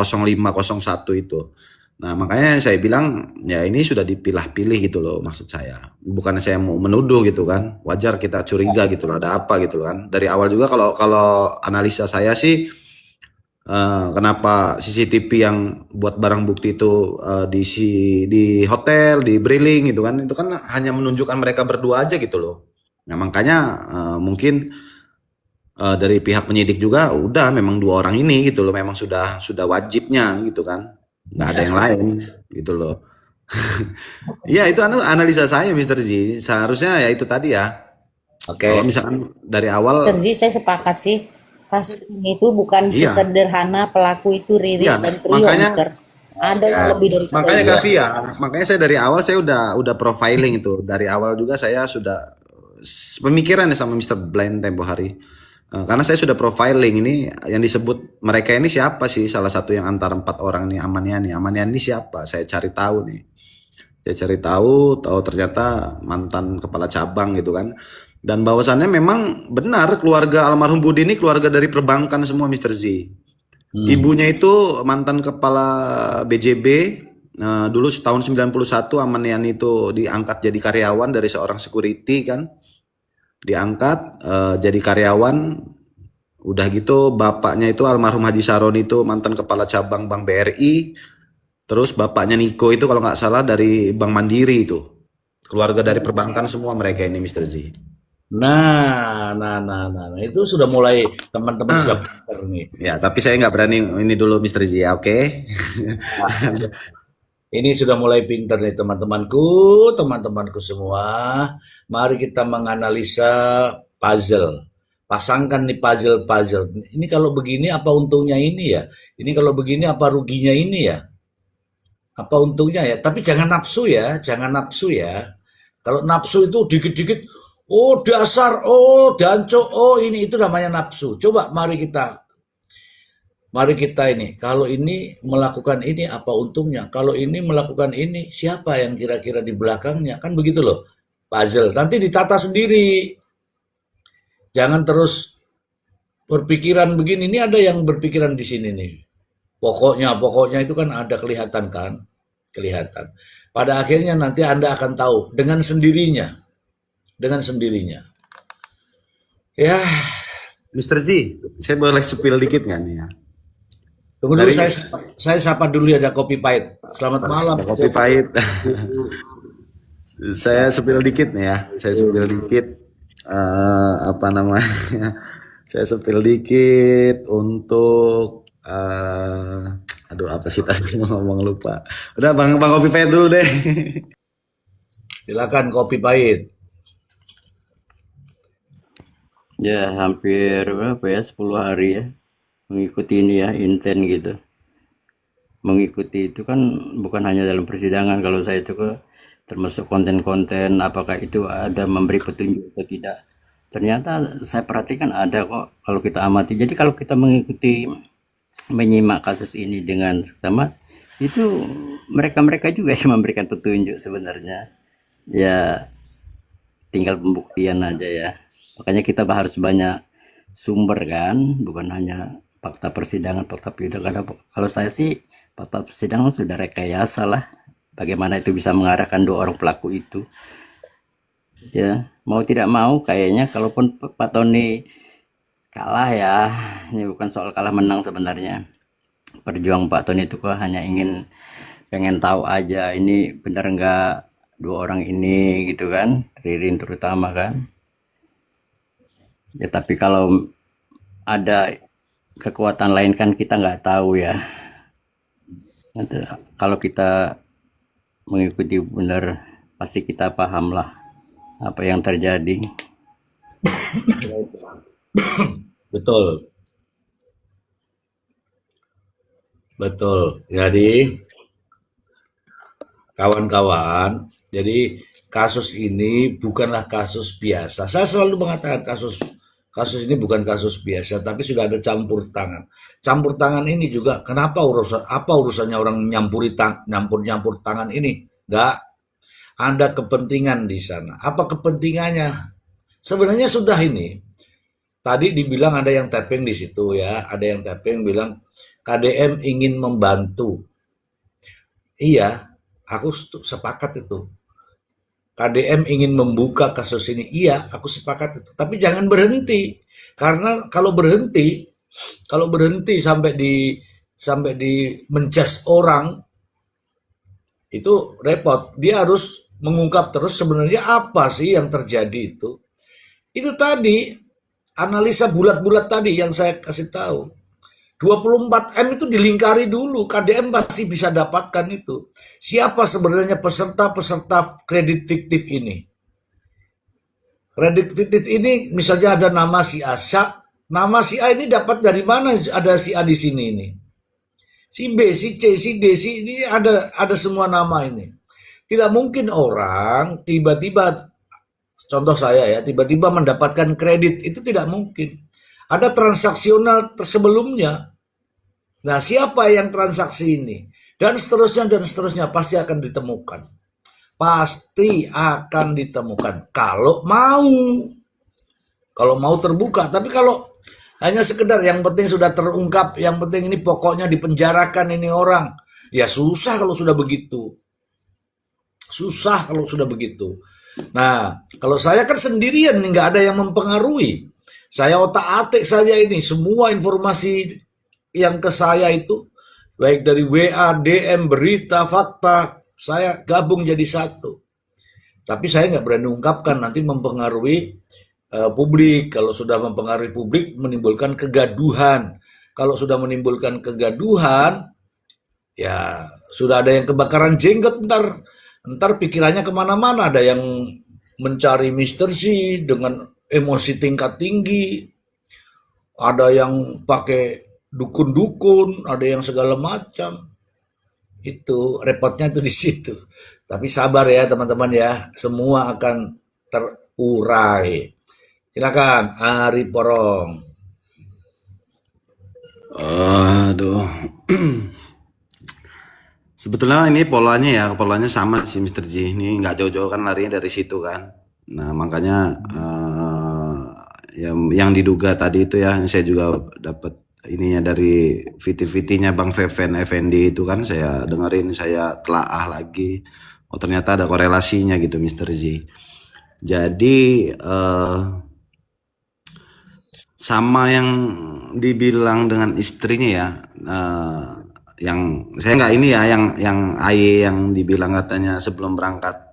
0501 itu. Nah, makanya saya bilang ya ini sudah dipilah-pilih gitu loh maksud saya. Bukan saya mau menuduh gitu kan. Wajar kita curiga gitu loh, ada apa gitu loh kan. Dari awal juga kalau analisa saya sih kenapa CCTV yang buat barang bukti itu di hotel, di Briling gitu kan, itu kan hanya menunjukkan mereka berdua aja gitu loh. Nah makanya mungkin dari pihak penyidik juga udah memang dua orang ini gitu loh, memang sudah wajibnya gitu kan, nggak ada yang lain gitu loh. Iya itu analisa saya Mr. Z, seharusnya ya itu tadi ya. Oke. Kalau misalkan dari awal Terzi saya sepakat sih. Kasus ini itu bukan Iya. sesederhana pelaku itu Riri Iya, dan Trio, makanya- Mister. Ada yang lebih dari itu. makanya Kavi ya, makanya saya dari awal saya udah profiling itu. Dari awal juga saya sudah pemikiran ya sama Mr. Blind tempo hari. Karena saya sudah profiling ini yang disebut mereka ini siapa sih, salah satu yang antara 4 orang nih Amanian ini siapa? Saya cari tahu nih. Saya cari tahu ternyata mantan kepala cabang gitu kan. Dan bahwasannya memang benar keluarga almarhum Budi ini keluarga dari perbankan semua Mr. Z. Ibunya itu mantan kepala BJB. Dulu tahun 91 Amanian itu diangkat jadi karyawan dari seorang security kan. Diangkat jadi karyawan. Udah gitu bapaknya itu almarhum Haji Saron itu mantan kepala cabang Bank BRI. Terus bapaknya Niko itu kalau nggak salah dari Bank Mandiri itu. Keluarga dari perbankan semua mereka ini Mr. Z. Nah, itu sudah mulai teman-teman sudah pinter nih. Ya, tapi saya nggak berani ini dulu Mr. Z ya, oke? Ini sudah mulai pinter nih teman-temanku semua. Mari kita menganalisa puzzle. Pasangkan nih puzzle. Ini kalau begini apa untungnya ini ya? Ini kalau begini apa ruginya ini ya? Apa untungnya ya? Tapi jangan nafsu ya. Kalau nafsu itu dikit-dikit, oh dasar, oh danco, oh ini itu namanya nafsu. Coba mari kita ini, kalau ini melakukan ini apa untungnya? Kalau ini melakukan ini siapa yang kira-kira di belakangnya? Kan begitu loh. Puzzle. Nanti ditata sendiri. Jangan terus berpikiran begini. Ini ada yang berpikiran di sini nih. Pokoknya itu kan ada kelihatan kan? Kelihatan. Pada akhirnya nanti Anda akan tahu dengan sendirinya. Ya, Mr. Z, saya boleh spill dikit nggak nih ya? tunggu dulu saya sapa dulu ya, ada kopi pahit. Selamat malam. Kopi pahit. Saya spill dikit nih ya. Saya spill dikit. Apa namanya? Saya spill dikit untuk aduh apa sih tadi mau ngomong lupa. Udah bang kopi pahit dulu deh. Silakan kopi pahit. Ya hampir berapa ya 10 hari ya mengikuti ini ya inten gitu. Mengikuti itu kan bukan hanya dalam persidangan, kalau saya itu ke termasuk konten-konten apakah itu ada memberi petunjuk atau tidak. Ternyata saya perhatikan ada kok kalau kita amati. Jadi kalau kita menyimak kasus ini dengan seksama, itu mereka-mereka juga yang memberikan petunjuk sebenarnya. Ya tinggal pembuktian aja ya. Makanya kita harus banyak sumber kan, bukan hanya fakta persidangan, fakta pidangan. Kalau saya sih fakta persidangan sudah rekayasa lah. Bagaimana itu bisa mengarahkan dua orang pelaku itu. Ya, mau tidak mau kayaknya kalaupun Pak Tony kalah ya, ini bukan soal kalah menang sebenarnya. Perjuang Pak Tony itu kok hanya pengen tahu aja ini benar nggak dua orang ini gitu kan, Ririn terutama kan. Ya tapi kalau ada kekuatan lain kan kita nggak tahu ya. Kalau kita mengikuti benar pasti kita paham lah apa yang terjadi. Betul, betul. Jadi kawan-kawan, jadi kasus ini bukanlah kasus biasa. Saya selalu mengatakan kasus ini bukan kasus biasa, tapi sudah ada campur tangan. Campur tangan ini juga kenapa urusannya orang nyampur tangan ini? Enggak ada kepentingan di sana. Apa kepentingannya? Sebenarnya sudah ini. Tadi dibilang ada yang tapping di situ ya, ada yang tapping bilang KDM ingin membantu. Iya, aku sepakat itu. KDM ingin membuka kasus ini. Iya, aku sepakat itu. Tapi jangan berhenti. Karena kalau berhenti sampai di menjas orang itu repot. Dia harus mengungkap terus sebenarnya apa sih yang terjadi itu. Itu tadi analisa bulat-bulat tadi yang saya kasih tahu. 24M itu dilingkari dulu, KDM pasti bisa dapatkan itu. Siapa sebenarnya peserta-peserta kredit fiktif ini? Kredit fiktif ini misalnya ada nama si A. Nama si A ini dapat dari mana ada si A di sini ini? Si B, si C, si D, si ini ada semua nama ini. Tidak mungkin orang tiba-tiba, contoh saya ya, tiba-tiba mendapatkan kredit, itu tidak mungkin. Ada transaksional sebelumnya. Nah, siapa yang transaksi ini? Dan seterusnya pasti akan ditemukan. Pasti akan ditemukan. Kalau mau terbuka. Tapi kalau hanya sekedar yang penting sudah terungkap, yang penting ini pokoknya dipenjarakan ini orang. Ya susah kalau sudah begitu. Susah kalau sudah begitu. Nah, kalau saya kan sendirian, nggak ada yang mempengaruhi. Saya otak-atik saja ini, semua informasi yang ke saya itu, baik dari WA, DM, berita, fakta, saya gabung jadi satu. Tapi saya nggak berani ungkapkan, nanti mempengaruhi publik. Kalau sudah mempengaruhi publik, menimbulkan kegaduhan. Kalau sudah menimbulkan kegaduhan, ya sudah ada yang kebakaran jenggot, ntar pikirannya kemana-mana. Ada yang mencari Mr. Z dengan emosi tingkat tinggi, ada yang pakai dukun-dukun, ada yang segala macam. Itu repotnya tuh di situ. Tapi sabar ya teman-teman ya, semua akan terurai. Silakan Ari Porong. Aduh. Sebetulnya ini polanya sama sih Mr. J. Ini nggak jauh-jauh kan larinya dari situ kan. Nah makanya yang diduga tadi itu ya, saya juga dapat ininya dari VT-VT-nya Bang Feven Effendi itu kan, saya dengerin, saya telaah lagi. Oh ternyata ada korelasinya gitu Mr. Z. Jadi sama yang dibilang dengan istrinya ya, yang saya nggak ini ya, yang AY yang dibilang katanya sebelum berangkat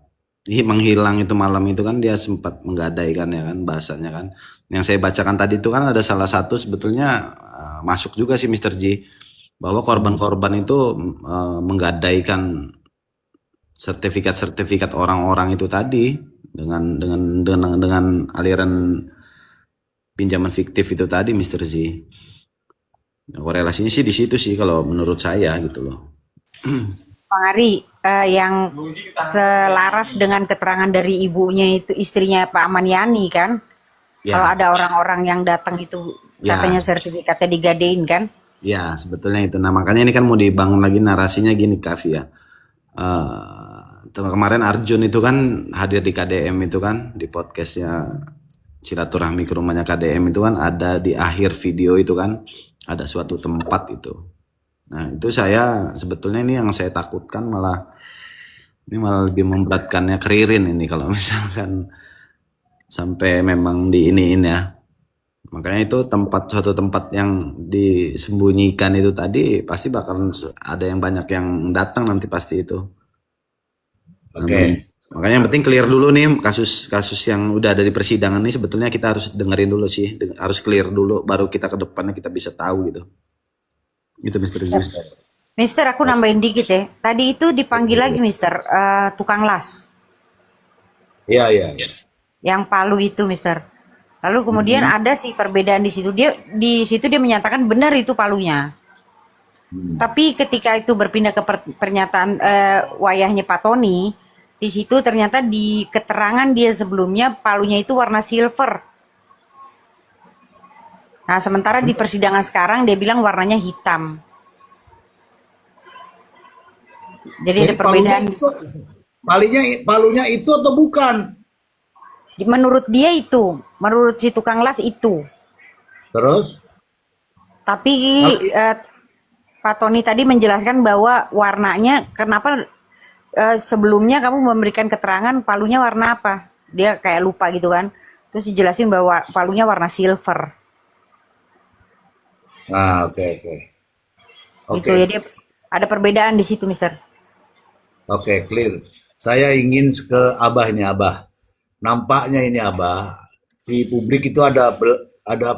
menghilang itu malam itu kan dia sempat menggadaikan ya kan bahasanya kan. Yang saya bacakan tadi itu kan ada salah satu sebetulnya masuk juga sih Mr. J, bahwa korban-korban itu menggadaikan sertifikat-sertifikat orang-orang itu tadi dengan aliran pinjaman fiktif itu tadi Mr. Z. Korelasinya sih di situ sih kalau menurut saya gitu loh. Bang Ari, yang selaras dengan keterangan dari ibunya itu, istrinya Pak Amaniani kan. Ya. Kalau ada orang-orang yang datang itu Ya. katanya sertifikatnya digadein kan. Ya, sebetulnya itu. Nah, makanya ini kan mau dibangun lagi narasinya gini, Kak Fia. Kemarin Arjun itu kan hadir di KDM itu kan, di podcastnya Silaturahmi ke rumahnya KDM itu kan ada di akhir video itu kan, ada suatu tempat itu. Nah, itu saya sebetulnya ini yang saya takutkan ini malah lebih memberatkannya ke Ririn ini kalau misalkan sampai memang diiniin ya. Makanya itu suatu tempat yang disembunyikan itu tadi pasti bakal ada yang banyak yang datang nanti pasti itu. Oke. Makanya yang penting clear dulu nih kasus-kasus yang udah ada di persidangan nih, sebetulnya kita harus dengerin dulu sih, harus clear dulu baru kita ke depannya kita bisa tahu gitu. Itu Mr. Zus. Mister, aku nambahin dikit ya. Tadi itu dipanggil lagi Mister, tukang las. Iya, iya, iya. Yang Palu itu Mister. Lalu kemudian ada sih perbedaan di situ. Dia menyatakan benar itu palunya. Tapi ketika itu berpindah ke pernyataan wayahnya Pak Tony, di situ ternyata di keterangan dia sebelumnya palunya itu warna silver. Nah, sementara di persidangan sekarang dia bilang warnanya hitam. Jadi ada perbedaan. Palunya itu atau bukan? Menurut dia itu, menurut si tukang las itu. Terus? Tapi Pak Tony tadi menjelaskan bahwa warnanya, kenapa sebelumnya kamu memberikan keterangan palunya warna apa? Dia kayak lupa gitu kan. Terus dijelasin bahwa palunya warna silver. Nah, oke. Gitu ya, dia ada perbedaan di situ, Mister. Oke, clear. Saya ingin ke Abah ini, Abah. Nampaknya ini, Abah, di publik itu ada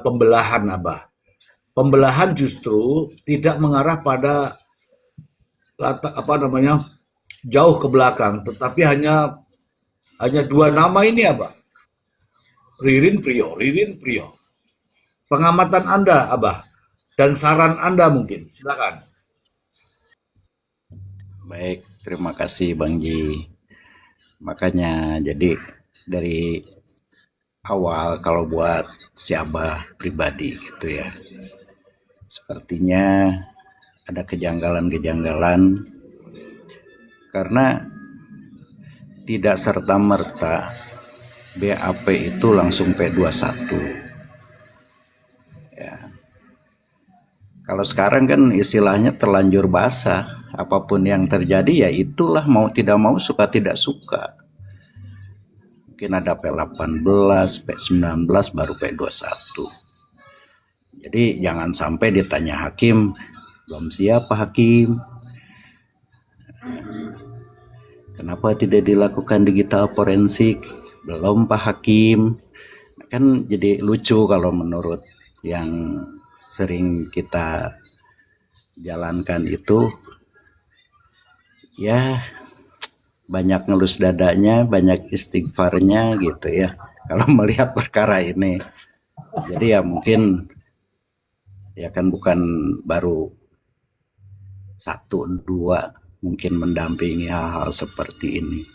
pembelahan, Abah. Pembelahan justru tidak mengarah pada jauh ke belakang, tetapi hanya dua nama ini, Abah. Ririn Priyo. Pengamatan Anda, Abah, dan saran Anda mungkin, silakan. Baik, terima kasih Bang Ji. Makanya jadi dari awal kalau buat si Abah pribadi gitu ya, sepertinya ada kejanggalan-kejanggalan karena tidak serta-merta BAP itu langsung P21. Ya. Kalau sekarang kan istilahnya terlanjur basah, apapun yang terjadi ya itulah, mau tidak mau, suka tidak suka. Mungkin ada P18, P19, baru P21. Jadi jangan sampai ditanya hakim, belum siap Pak Hakim. Kenapa tidak dilakukan digital forensik? Belum Pak Hakim. Kan jadi lucu kalau menurut yang sering kita jalankan itu, ya banyak ngelus dadanya, banyak istighfarnya gitu ya kalau melihat perkara ini. Jadi ya mungkin ya kan bukan baru 1, 2 mungkin mendampingi hal-hal seperti ini.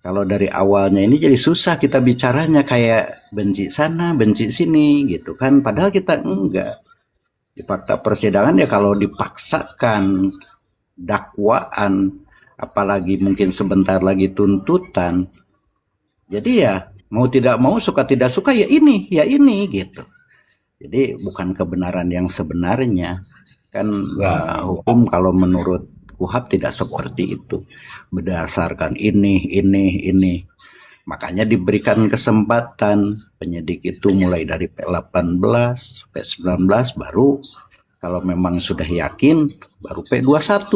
Kalau dari awalnya ini jadi susah kita bicaranya, kayak benci sana, benci sini gitu kan, padahal kita enggak. Di fakta persidangan ya kalau dipaksakan dakwaan, apalagi mungkin sebentar lagi tuntutan, jadi ya mau tidak mau, suka tidak suka ya ini gitu. Jadi bukan kebenaran yang sebenarnya kan. Hukum kalau menurut KUHAP tidak seperti itu, berdasarkan ini. Makanya diberikan kesempatan penyidik itu mulai dari P18, P19, baru kalau memang sudah yakin baru P21.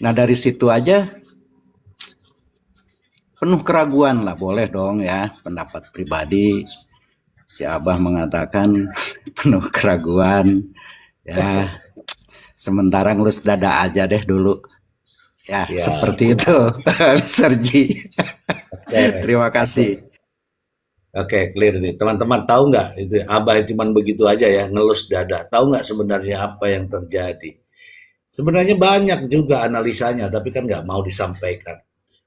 Nah dari situ aja penuh keraguan lah, boleh dong ya, pendapat pribadi. Si Abah mengatakan penuh keraguan, ya sementara ngelus dada aja deh dulu. Ya. Seperti itu, Sergi. Terima kasih. Oke, clear nih. Teman-teman tahu nggak itu Abah cuman begitu aja ya, ngelus dada. Tahu nggak sebenarnya apa yang terjadi? Sebenarnya banyak juga analisanya, tapi kan nggak mau disampaikan.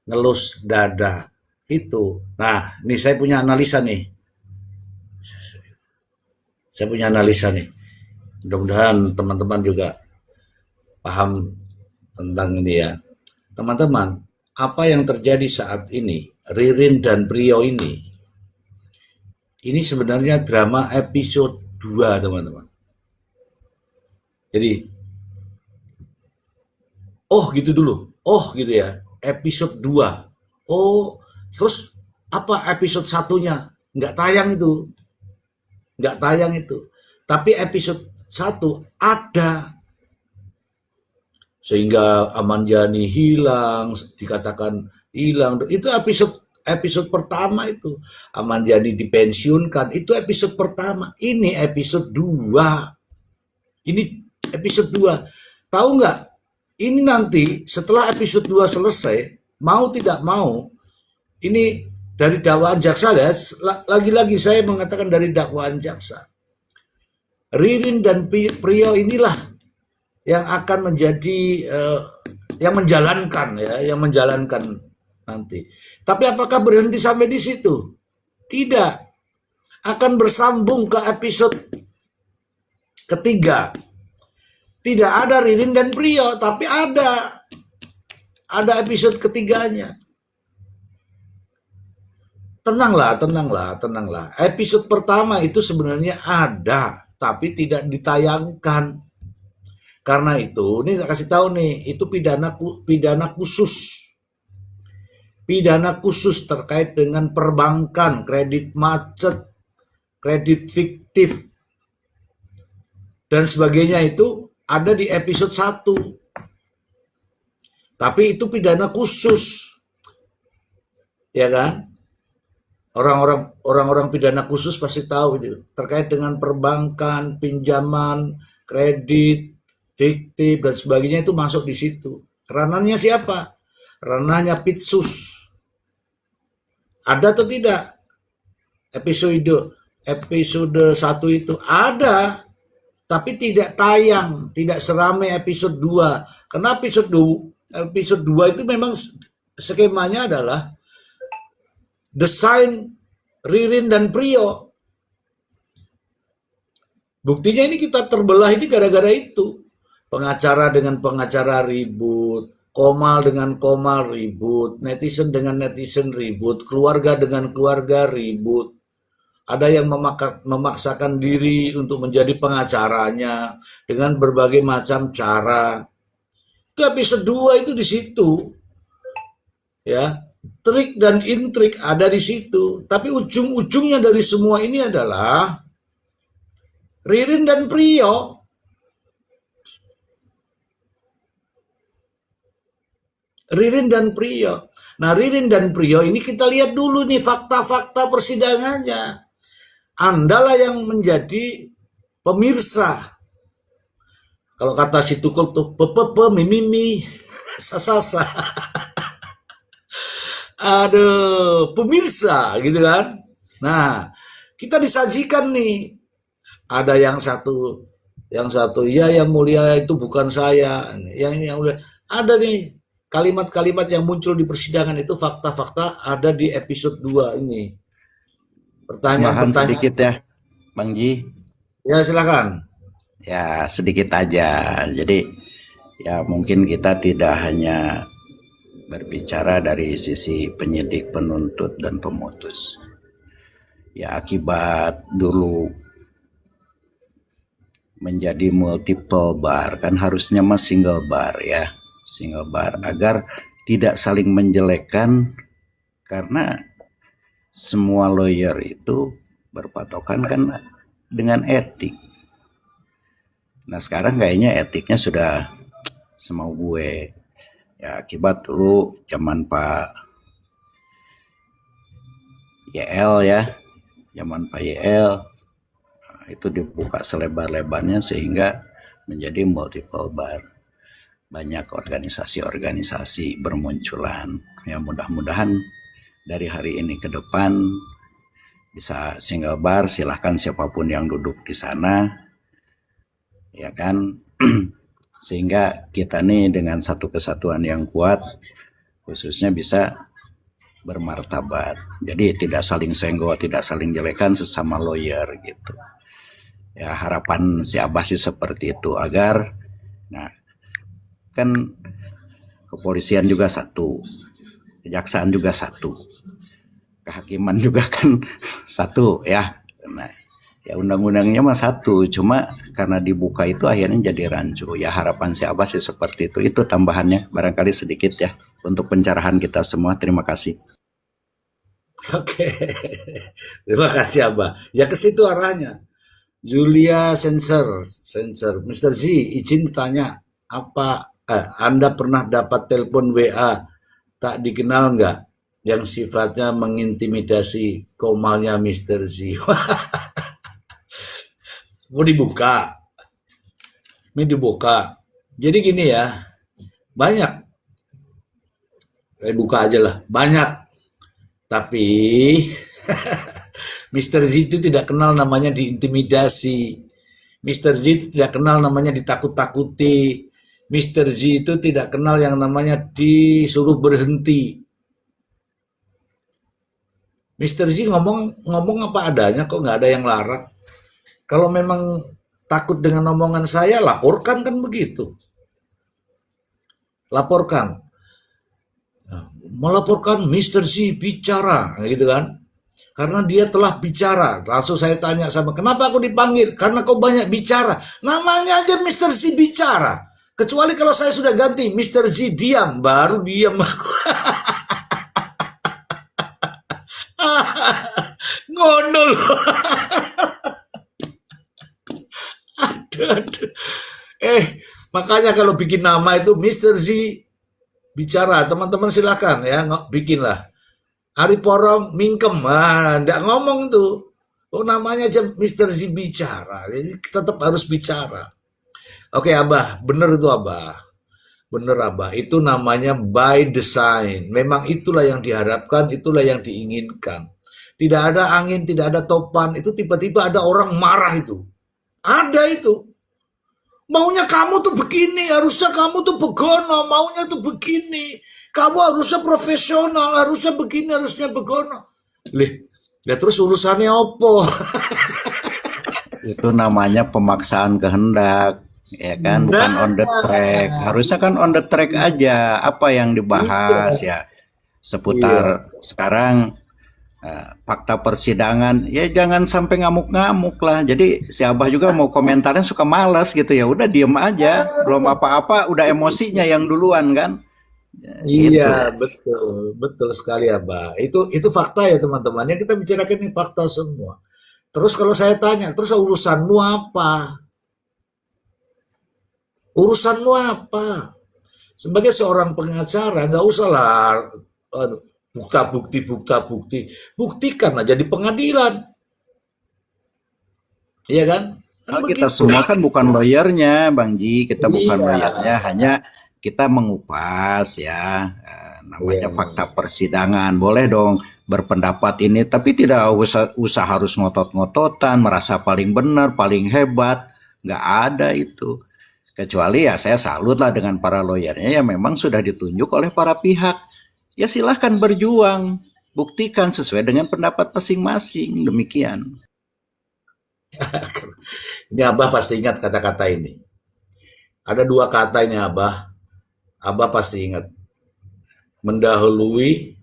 Ngelus dada itu. Nah, ini saya punya analisa nih. Saya punya analisa nih. Mudah-mudahan teman-teman juga paham tentang ini ya. Teman-teman, apa yang terjadi saat ini, Ririn dan Prio ini sebenarnya drama episode 2, teman-teman. Jadi, oh gitu dulu, oh gitu ya, episode 2. Oh, terus apa episode satunya? Nggak tayang itu. Nggak tayang itu. Tapi episode 1 ada. Sehingga Amanjani hilang, dikatakan hilang. Itu episode pertama itu. Amanjani dipensiunkan, itu episode pertama. Ini episode 2. Ini episode 2. Tahu nggak? Ini nanti setelah episode 2 selesai, mau tidak mau, ini dari dakwaan jaksa ya, lagi-lagi saya mengatakan dari dakwaan jaksa. Ririn dan Prio inilah yang akan menjadi yang menjalankan nanti. Tapi apakah berhenti sampai di situ? Tidak. Akan bersambung ke episode ketiga. Tidak ada Ririn dan Prio, tapi ada episode ketiganya. Tenanglah. Episode pertama itu sebenarnya ada, tapi tidak ditayangkan. Karena itu, ini saya kasih tahu nih, itu pidana khusus. Pidana khusus terkait dengan perbankan, kredit macet, kredit fiktif, dan sebagainya itu ada di episode 1. Tapi itu pidana khusus. Ya kan? Orang-orang pidana khusus pasti tahu itu. Terkait dengan perbankan, pinjaman, kredit, fiktif dan sebagainya itu masuk di situ. Ranahnya siapa? Ranahnya Pitsus. Ada atau tidak? Episode 1 itu ada, tapi tidak tayang, tidak seramai episode 2. Karena episode 2 itu memang skemanya adalah desain Ririn dan Prio. Buktinya ini kita terbelah ini gara-gara itu. Pengacara dengan pengacara ribut, Komal dengan Komal ribut, netizen dengan netizen ribut, keluarga dengan keluarga ribut. Ada yang memaksakan diri untuk menjadi pengacaranya dengan berbagai macam cara. Itu episode 2 itu di situ. Ya, trik dan intrik ada di situ. Tapi ujung-ujungnya dari semua ini adalah Ririn dan Prio. Ririn dan Prio. Nah, Ririn dan Prio ini kita lihat dulu nih fakta-fakta persidangannya. Andalah yang menjadi pemirsa. Kalau kata si Tukul tuh mimimi sasasa. Aduh, pemirsa gitu kan. Nah, kita disajikan nih. Ada yang satu, ya yang mulia itu bukan saya. Yang ini yang mulia. Ada nih kalimat-kalimat yang muncul di persidangan itu fakta-fakta ada di episode 2 ini. Pertanyaan-pertanyaan sedikit ya, Bang Ji. Ya, silakan. Ya, sedikit aja. Jadi ya mungkin kita tidak hanya berbicara dari sisi penyidik, penuntut, dan pemutus. Ya, akibat dulu menjadi multiple bar, kan harusnya mah single bar ya. Single bar agar tidak saling menjelekkan, karena semua lawyer itu berpatokan kan dengan etik. Nah, sekarang kayaknya etiknya sudah semau gue. Ya, akibat dulu zaman Pak YL ya, zaman Pak YL itu dibuka selebar-lebarnya sehingga menjadi multiple bar. Banyak organisasi-organisasi bermunculan. Ya, mudah-mudahan dari hari ini ke depan bisa single bar, silahkan siapapun yang duduk di sana, ya kan. Sehingga kita nih dengan satu kesatuan yang kuat, khususnya bisa bermartabat. Jadi tidak saling senggol, tidak saling jelekan sesama lawyer gitu. Ya harapan si Abah sih seperti itu agar, nah kan kepolisian juga satu, kejaksaan juga satu, kehakiman juga kan satu ya. Nah, ya undang-undangnya mah satu, cuma karena dibuka itu akhirnya jadi rancu. Ya harapan si Abah sih seperti itu. Itu tambahannya barangkali sedikit ya untuk pencerahan kita semua. Terima kasih. Oke, terima kasih Abah. Ya ke situ arahnya. Julia Sensor, Mr. Z, izin tanya, Anda pernah dapat telepon WA tak dikenal nggak yang sifatnya mengintimidasi komalnya Mr. Z? Mau dibuka, ini dibuka. Jadi gini ya, banyak, buka aja lah, banyak. Tapi Mr. Z itu tidak kenal namanya diintimidasi. Mr. Z itu tidak kenal namanya ditakut-takuti. Mr. Z itu tidak kenal yang namanya disuruh berhenti. Mr. Z ngomong apa adanya, kok nggak ada yang larang. Kalau memang takut dengan omongan saya, laporkan kan begitu. Laporkan. Melaporkan Mr. Z bicara, gitu kan. Karena dia telah bicara. Langsung saya tanya sama, kenapa aku dipanggil? Karena kau banyak bicara. Namanya aja Mr. Z bicara. Kecuali kalau saya sudah ganti Mr. Z diam, baru diam aku. Ngondol. Aduh. Makanya kalau bikin nama itu Mr. Z bicara, teman-teman silakan ya, bikinlah. Ari Porong Mingkem, enggak ngomong tuh. Oh namanya aja Mr. Z bicara, jadi tetap harus bicara. Oke Abah, bener itu Abah. Bener Abah, itu namanya by design. Memang itulah yang diharapkan, itulah yang diinginkan. Tidak ada angin, tidak ada topan, itu tiba-tiba ada orang marah itu. Ada itu. Maunya kamu tuh begini, harusnya kamu tuh begono, maunya tuh begini. Kamu harusnya profesional, harusnya begini, harusnya begono. Ya terus urusannya opo? Itu namanya pemaksaan kehendak, ya kan? Bukan on the track. Harusnya kan on the track aja. Apa yang dibahas ya seputar sekarang fakta persidangan. Ya jangan sampai ngamuk-ngamuk lah. Jadi si Abah juga mau komentarnya suka malas gitu ya. Udah diem aja. Belum apa-apa, udah emosinya yang duluan kan? Iya, betul sekali Abah. Itu fakta ya teman-teman. Yang kita bicarakan ini fakta semua. Terus kalau saya tanya, terus urusanmu apa? Urusanmu apa? Sebagai seorang pengacara, nggak usah lah bukti. Buktikan aja di pengadilan. Iya kan? Kan Kita begitu. semua kan bukan lawyernya, Bang Ji. Kita bukan Iya, lawyernya, hanya kita mengupas ya, namanya iya. fakta persidangan. Boleh dong berpendapat ini, tapi tidak usah harus ngotot-ngototan, merasa paling benar, paling hebat. Nggak ada itu. Kecuali ya saya salut lah dengan para lawyernya yang memang sudah ditunjuk oleh para pihak. Ya silahkan berjuang, buktikan sesuai dengan pendapat masing-masing. Demikian. Ini Abah pasti ingat kata-kata ini. Ada dua kata ini Abah. Abah pasti ingat. Mendahului,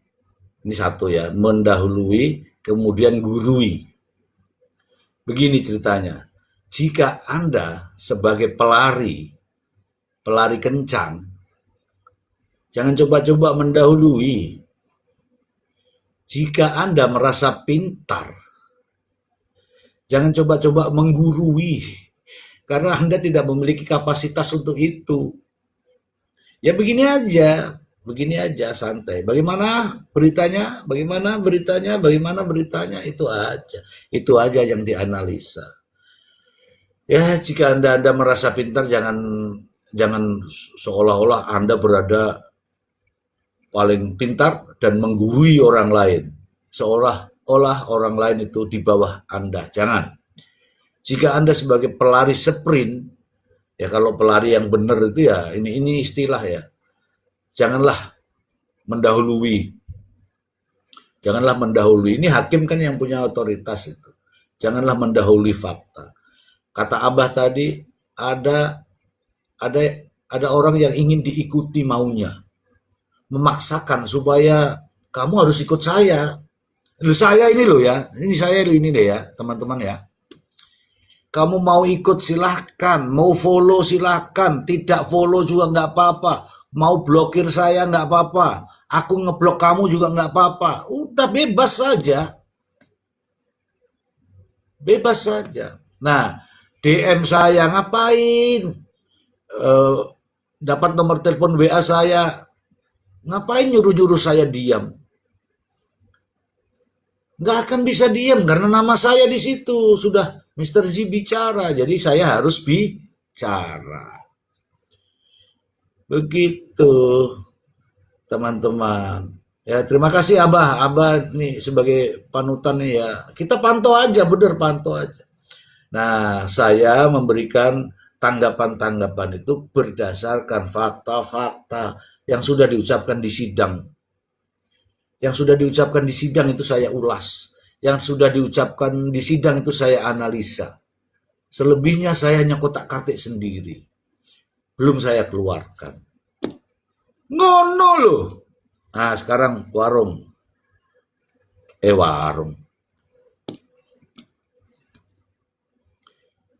ini satu ya, mendahului, kemudian gurui. Begini ceritanya. Jika Anda sebagai pelari kencang, jangan coba-coba mendahului. Jika Anda merasa pintar, jangan coba-coba menggurui. Karena Anda tidak memiliki kapasitas untuk itu. Ya begini aja santai. Bagaimana beritanya, itu aja yang dianalisa. Ya jika anda merasa pintar, jangan seolah-olah Anda berada paling pintar dan menggurui orang lain, seolah-olah orang lain itu di bawah Anda. Jangan. Jika Anda sebagai pelari sprint, Ya kalau pelari yang benar itu ya ini istilah ya. Janganlah mendahului. Janganlah mendahului. Ini hakim kan yang punya otoritas itu. Janganlah mendahului fakta. Kata Abah tadi ada ada orang yang ingin diikuti maunya, memaksakan supaya kamu harus ikut saya. Saya ini loh ya, ini saya ini deh ya teman-teman ya. Kamu mau ikut silahkan, mau follow silahkan, tidak follow juga nggak apa-apa. Mau blokir saya nggak apa-apa, aku ngeblok kamu juga nggak apa-apa. Udah bebas saja, bebas saja. Nah, DM saya ngapain? Dapat nomor telepon WA saya, ngapain nyuruh-nyuruh saya diam? Nggak akan bisa diam karena nama saya di situ sudah Mr. G bicara, jadi saya harus bicara. Begitu teman-teman. Ya terima kasih Abah nih sebagai panutan nih ya. Kita pantau aja, bener pantau aja. Nah saya memberikan tanggapan-tanggapan itu berdasarkan fakta-fakta yang sudah diucapkan di sidang. Yang sudah diucapkan di sidang itu saya ulas. Yang sudah diucapkan di sidang itu saya analisa. Selebihnya saya hanya kotak-katik sendiri. Belum saya keluarkan. Ngono loh. Nah sekarang warung. Warung.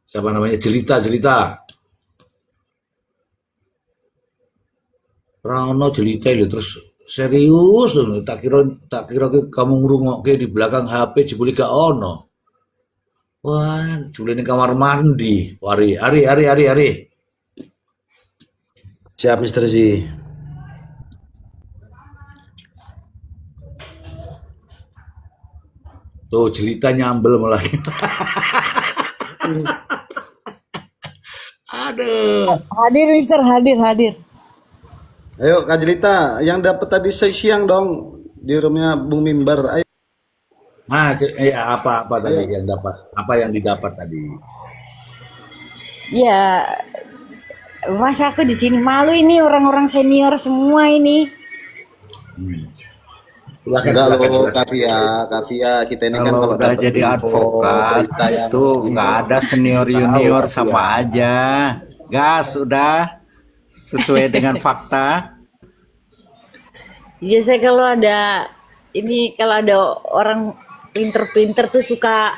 Siapa namanya? Jelita. Rano jelita itu terus serius loh. Tak kira kamu ngrungokke di belakang HP jebule gak ono. Wah, jebule ning kamar mandi. Ari. Siap Mr. Z. Tuh jelita nyambel mulai. Aduh. Hadir Mister, hadir. Ayo Kak Jelita, yang dapat tadi siang dong di roomnya Bung Mimbar. Ayo. Nah, apa tadi yang dapat? Apa yang didapat tadi? Ya, masa aku di sini malu ini orang-orang senior semua ini. Enggak loh, Kavia, kita ini kan Kalau kalau udah dapat jadi info, advokat berita yang itu nggak ada senior junior Kavia. sama aja. Gas udah sesuai dengan fakta. Biasanya kalau ada orang pinter-pinter tuh suka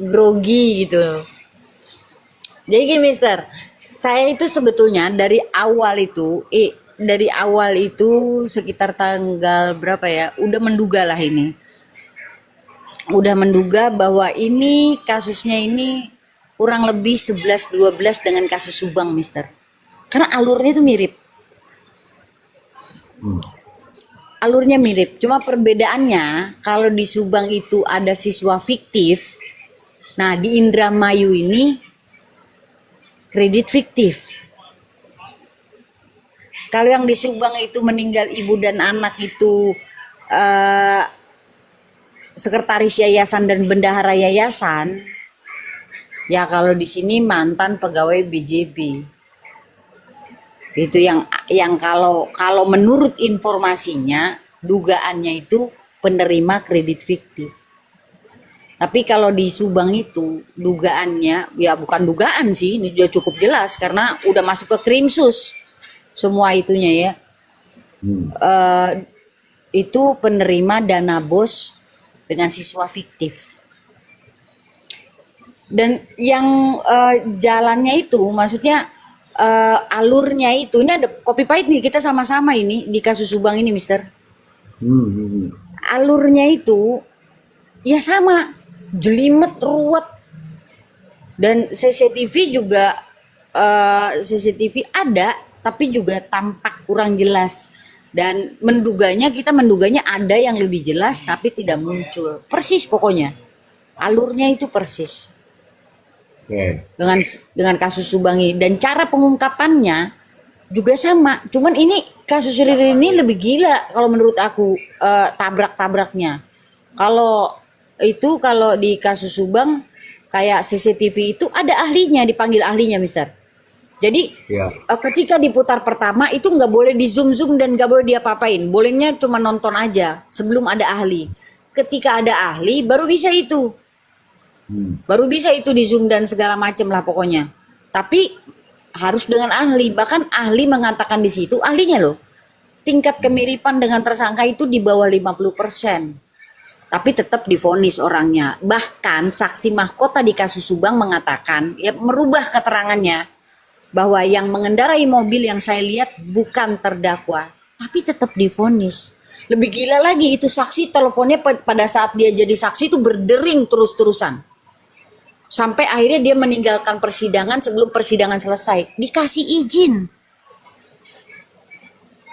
grogi gitu. Jadi gini Mister, saya itu sebetulnya dari awal itu sekitar tanggal berapa ya, udah menduga lah ini. Udah menduga bahwa ini kasusnya ini kurang lebih 11-12 dengan kasus Subang Mister. Karena alurnya itu mirip. Alurnya mirip, cuma perbedaannya kalau di Subang itu ada siswa fiktif. Nah, di Indramayu ini kredit fiktif. Kalau yang di Subang itu meninggal ibu dan anak itu sekretaris yayasan dan bendahara yayasan, ya kalau di sini mantan pegawai BJB. Itu yang kalau menurut informasinya dugaannya itu penerima kredit fiktif. Tapi kalau di Subang itu dugaannya ya bukan dugaan sih, ini sudah cukup jelas karena udah masuk ke Krimsus semua itunya ya. Itu penerima dana bos dengan siswa fiktif. Dan yang jalannya itu maksudnya alurnya itu, ini ada copy paste nih kita sama-sama ini di kasus Subang ini Mister. Alurnya itu ya sama, jelimet, ruwet, dan CCTV juga CCTV ada tapi juga tampak kurang jelas, dan kita menduganya ada yang lebih jelas tapi tidak muncul persis, pokoknya alurnya itu persis. Dengan kasus Subang ini, dan cara pengungkapannya juga sama, cuman ini kasus Riri ini lebih gila kalau menurut aku, tabrak-tabraknya. Kalau di kasus Subang kayak CCTV itu ada ahlinya, dipanggil ahlinya Mister. Jadi Ya. ketika diputar pertama itu nggak boleh di zoom dan nggak boleh diapa-apain. Bolehnya cuma nonton aja sebelum ada ahli. Ketika ada ahli baru bisa itu. Baru bisa itu di zoom dan segala macam lah pokoknya. Tapi harus dengan ahli. Bahkan ahli mengatakan di situ, ahlinya loh, tingkat kemiripan dengan tersangka itu di bawah 50%. Tapi tetap divonis orangnya. Bahkan saksi mahkota di kasus Subang mengatakan, ya merubah keterangannya, bahwa yang mengendarai mobil yang saya lihat bukan terdakwa, tapi tetap divonis. Lebih gila lagi, itu saksi teleponnya pada saat dia jadi saksi itu berdering terus-terusan. Sampai akhirnya dia meninggalkan persidangan sebelum persidangan selesai. Dikasih izin.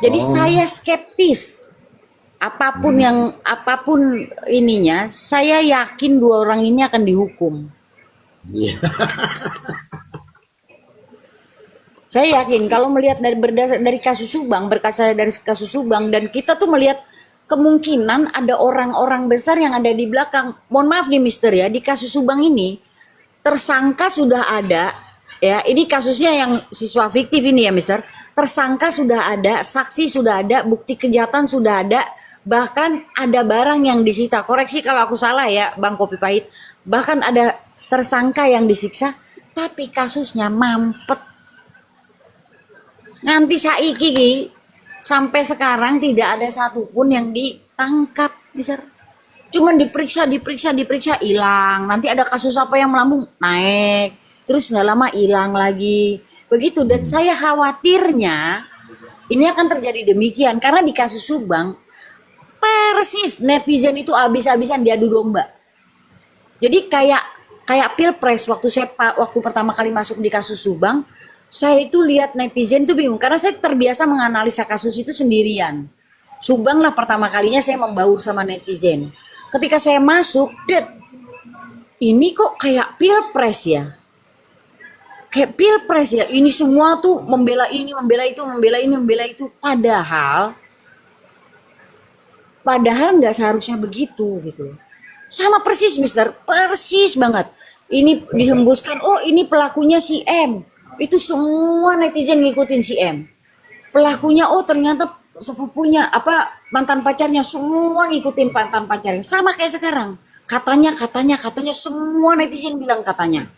Jadi saya skeptis. Apapun ininya, saya yakin dua orang ini akan dihukum. Iya. Saya yakin kalau melihat dari kasus Subang, berkaca dari kasus Subang, dan kita tuh melihat kemungkinan ada orang-orang besar yang ada di belakang. Mohon maaf nih Mister ya, di kasus Subang ini tersangka sudah ada, ya ini kasusnya yang siswa fiktif ini ya Mister. Tersangka sudah ada, saksi sudah ada, bukti kejahatan sudah ada, bahkan ada barang yang disita. Koreksi kalau aku salah ya Bang Kopi Pahit. Bahkan ada tersangka yang disiksa, tapi kasusnya mampet. Nganti saiki sampai sekarang tidak ada satupun yang ditangkap, Mister. Cuman diperiksa, hilang. Nanti ada kasus apa yang melambung, naik. Terus nggak lama hilang lagi. Begitu, dan saya khawatirnya ini akan terjadi demikian. Karena di kasus Subang, persis netizen itu habis-habisan diadu domba. Jadi kayak pilpres, waktu pertama kali masuk di kasus Subang, saya itu lihat netizen tuh bingung karena saya terbiasa menganalisa kasus itu sendirian. Subang lah pertama kalinya saya membaur sama netizen. Ketika saya masuk, ini kok kayak pilpres ya? Kayak pilpres ya? Ini semua tuh membela ini, membela itu, membela ini, membela itu. Padahal nggak seharusnya begitu gitu. Sama persis, Mister, persis banget. Ini dihembuskan, oh ini pelakunya si M. Itu semua netizen ngikutin si M. Pelakunya, oh ternyata sepupunya, mantan pacarnya, semua ngikutin mantan pacarnya. Sama kayak sekarang. Katanya, semua netizen bilang katanya.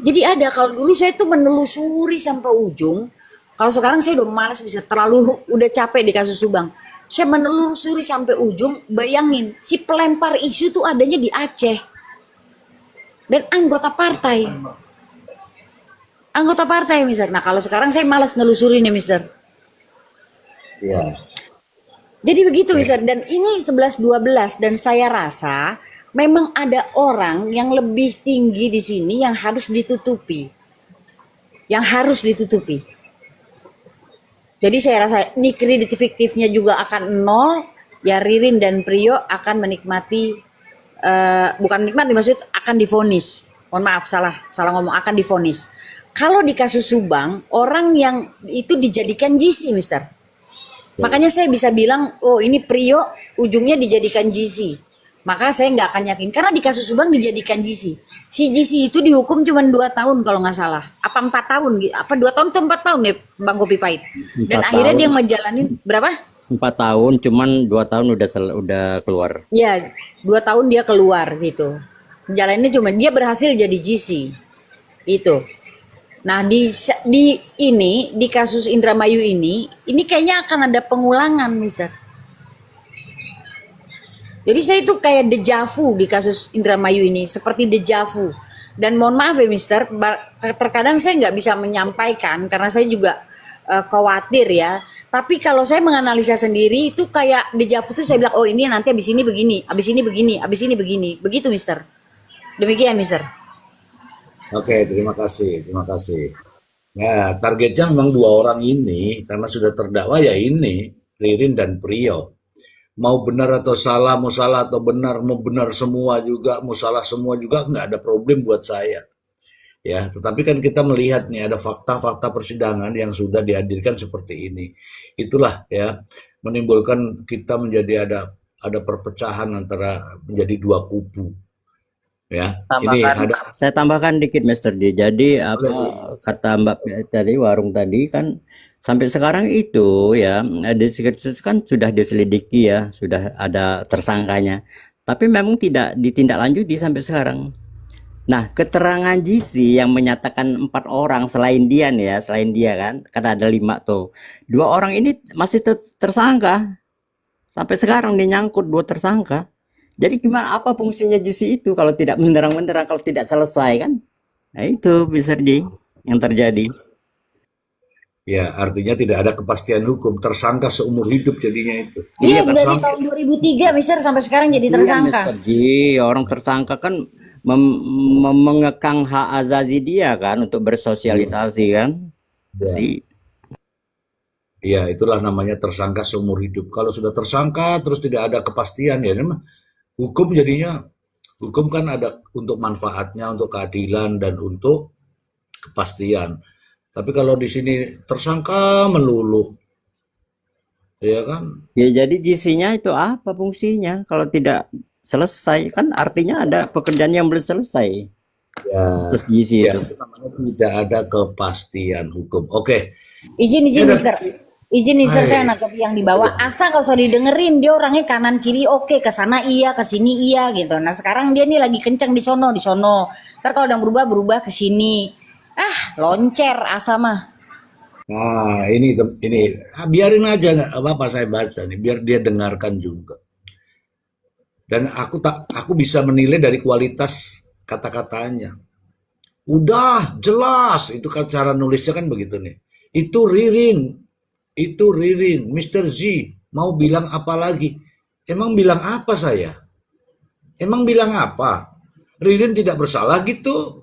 Jadi ada, kalau dulu saya tuh menelusuri sampai ujung. Kalau sekarang saya udah malas, bisa udah capek di kasus Subang. Saya menelusuri sampai ujung, bayangin, si pelempar isu tuh adanya di Aceh. Dan anggota partai. Mister. Nah kalau sekarang saya malas nelusuri nih Mister. Iya. Jadi begitu Mister, dan ini 11-12 dan saya rasa memang ada orang yang lebih tinggi di sini yang harus ditutupi. Jadi saya rasa ini kredit fiktifnya juga akan nol, ya Ririn dan Prio akan menikmati, bukan menikmati, maksud akan divonis. Mohon maaf salah ngomong, akan divonis. Kalau di kasus Subang, orang yang itu dijadikan GC, Mister. Makanya saya bisa bilang, oh ini Prio ujungnya dijadikan GC. Maka saya nggak akan yakin. Karena di kasus Subang dijadikan GC. Si GC itu dihukum cuma 2 tahun kalau nggak salah. Apa 4 tahun? Apa 2 tahun atau 4 tahun ya Bang Kopi Pahit? Dan akhirnya dia ngejalanin berapa? 4 tahun, cuman 2 tahun udah keluar. Ya, 2 tahun dia keluar gitu. Jalannya cuma dia berhasil jadi GC. Itu. Nah di kasus Indramayu ini kayaknya akan ada pengulangan, Mister. Jadi saya itu kayak dejavu di kasus Indramayu ini, seperti dejavu. Dan mohon maaf ya, Mister, terkadang saya nggak bisa menyampaikan karena saya juga khawatir ya. Tapi kalau saya menganalisa sendiri itu kayak dejavu tuh saya bilang, oh ini nanti abis ini begini, abis ini begini, abis ini begini, begitu, Mister. Demikian, Mister. Oke, terima kasih. Nah, targetnya memang 2 orang ini, karena sudah terdakwa ya ini, Ririn dan Prio. Mau benar atau salah, mau salah atau benar, mau benar semua juga, mau salah semua juga, nggak ada problem buat saya. Ya, tetapi kan kita melihat nih ada fakta-fakta persidangan yang sudah dihadirkan seperti ini. Itulah ya, menimbulkan kita menjadi ada perpecahan antara menjadi 2 kubu. Ya, ini Tambahkan, ada saya tambahkan dikit Mister J. Jadi apa kata Mbak tadi warung tadi kan sampai sekarang itu ya diskursus kan sudah diselidiki ya, sudah ada tersangkanya. Tapi memang tidak ditindaklanjuti sampai sekarang. Nah, keterangan GC yang menyatakan 4 orang selain dia nih ya, selain dia kan, karena ada 5 tuh. 2 orang ini masih tersangka. Sampai sekarang dia nyangkut 2 tersangka. Jadi gimana apa fungsinya GC itu kalau tidak menderang-menderang, kalau tidak selesai kan? Nah itu Mr. J yang terjadi. ya artinya tidak ada kepastian hukum, tersangka seumur hidup jadinya itu. Iya, dari Tersangka. tahun 2003 Mister sampai sekarang jadi Iya, tersangka. Mr. J, orang tersangka kan mengekang hak azazi dia kan untuk bersosialisasi kan. Si Ya, itulah namanya tersangka seumur hidup. Kalau sudah tersangka terus tidak ada kepastian ya memang hukum jadinya, hukum kan ada untuk manfaatnya, untuk keadilan dan untuk kepastian. Tapi kalau di sini tersangka melulu, ya kan? ya jadi GC-nya itu apa fungsinya kalau tidak selesai kan artinya ada pekerjaan yang belum selesai. Ya, Terus GC ya itu. itu namanya tidak ada kepastian hukum. Oke. Izin Ya, Mister. Izin Mister, Hai. saya nangkep yang di bawah. Asa nggak usah didengerin, dia orangnya kanan kiri oke, ke sana iya, ke sini iya gitu. Nah sekarang dia nih lagi kenceng di sono, di sono. Ntar kalau udah berubah ke sini. Ah, loncer Asa mah. Nah, ini biarin aja nggak apa-apa saya baca nih, biar dia dengarkan juga. Dan aku bisa menilai dari kualitas kata-katanya. Udah jelas itu kan cara nulisnya kan begitu nih. Itu Ririn, Mr. Z mau bilang apa lagi? Emang bilang apa saya? Emang bilang apa? Ririn tidak bersalah gitu?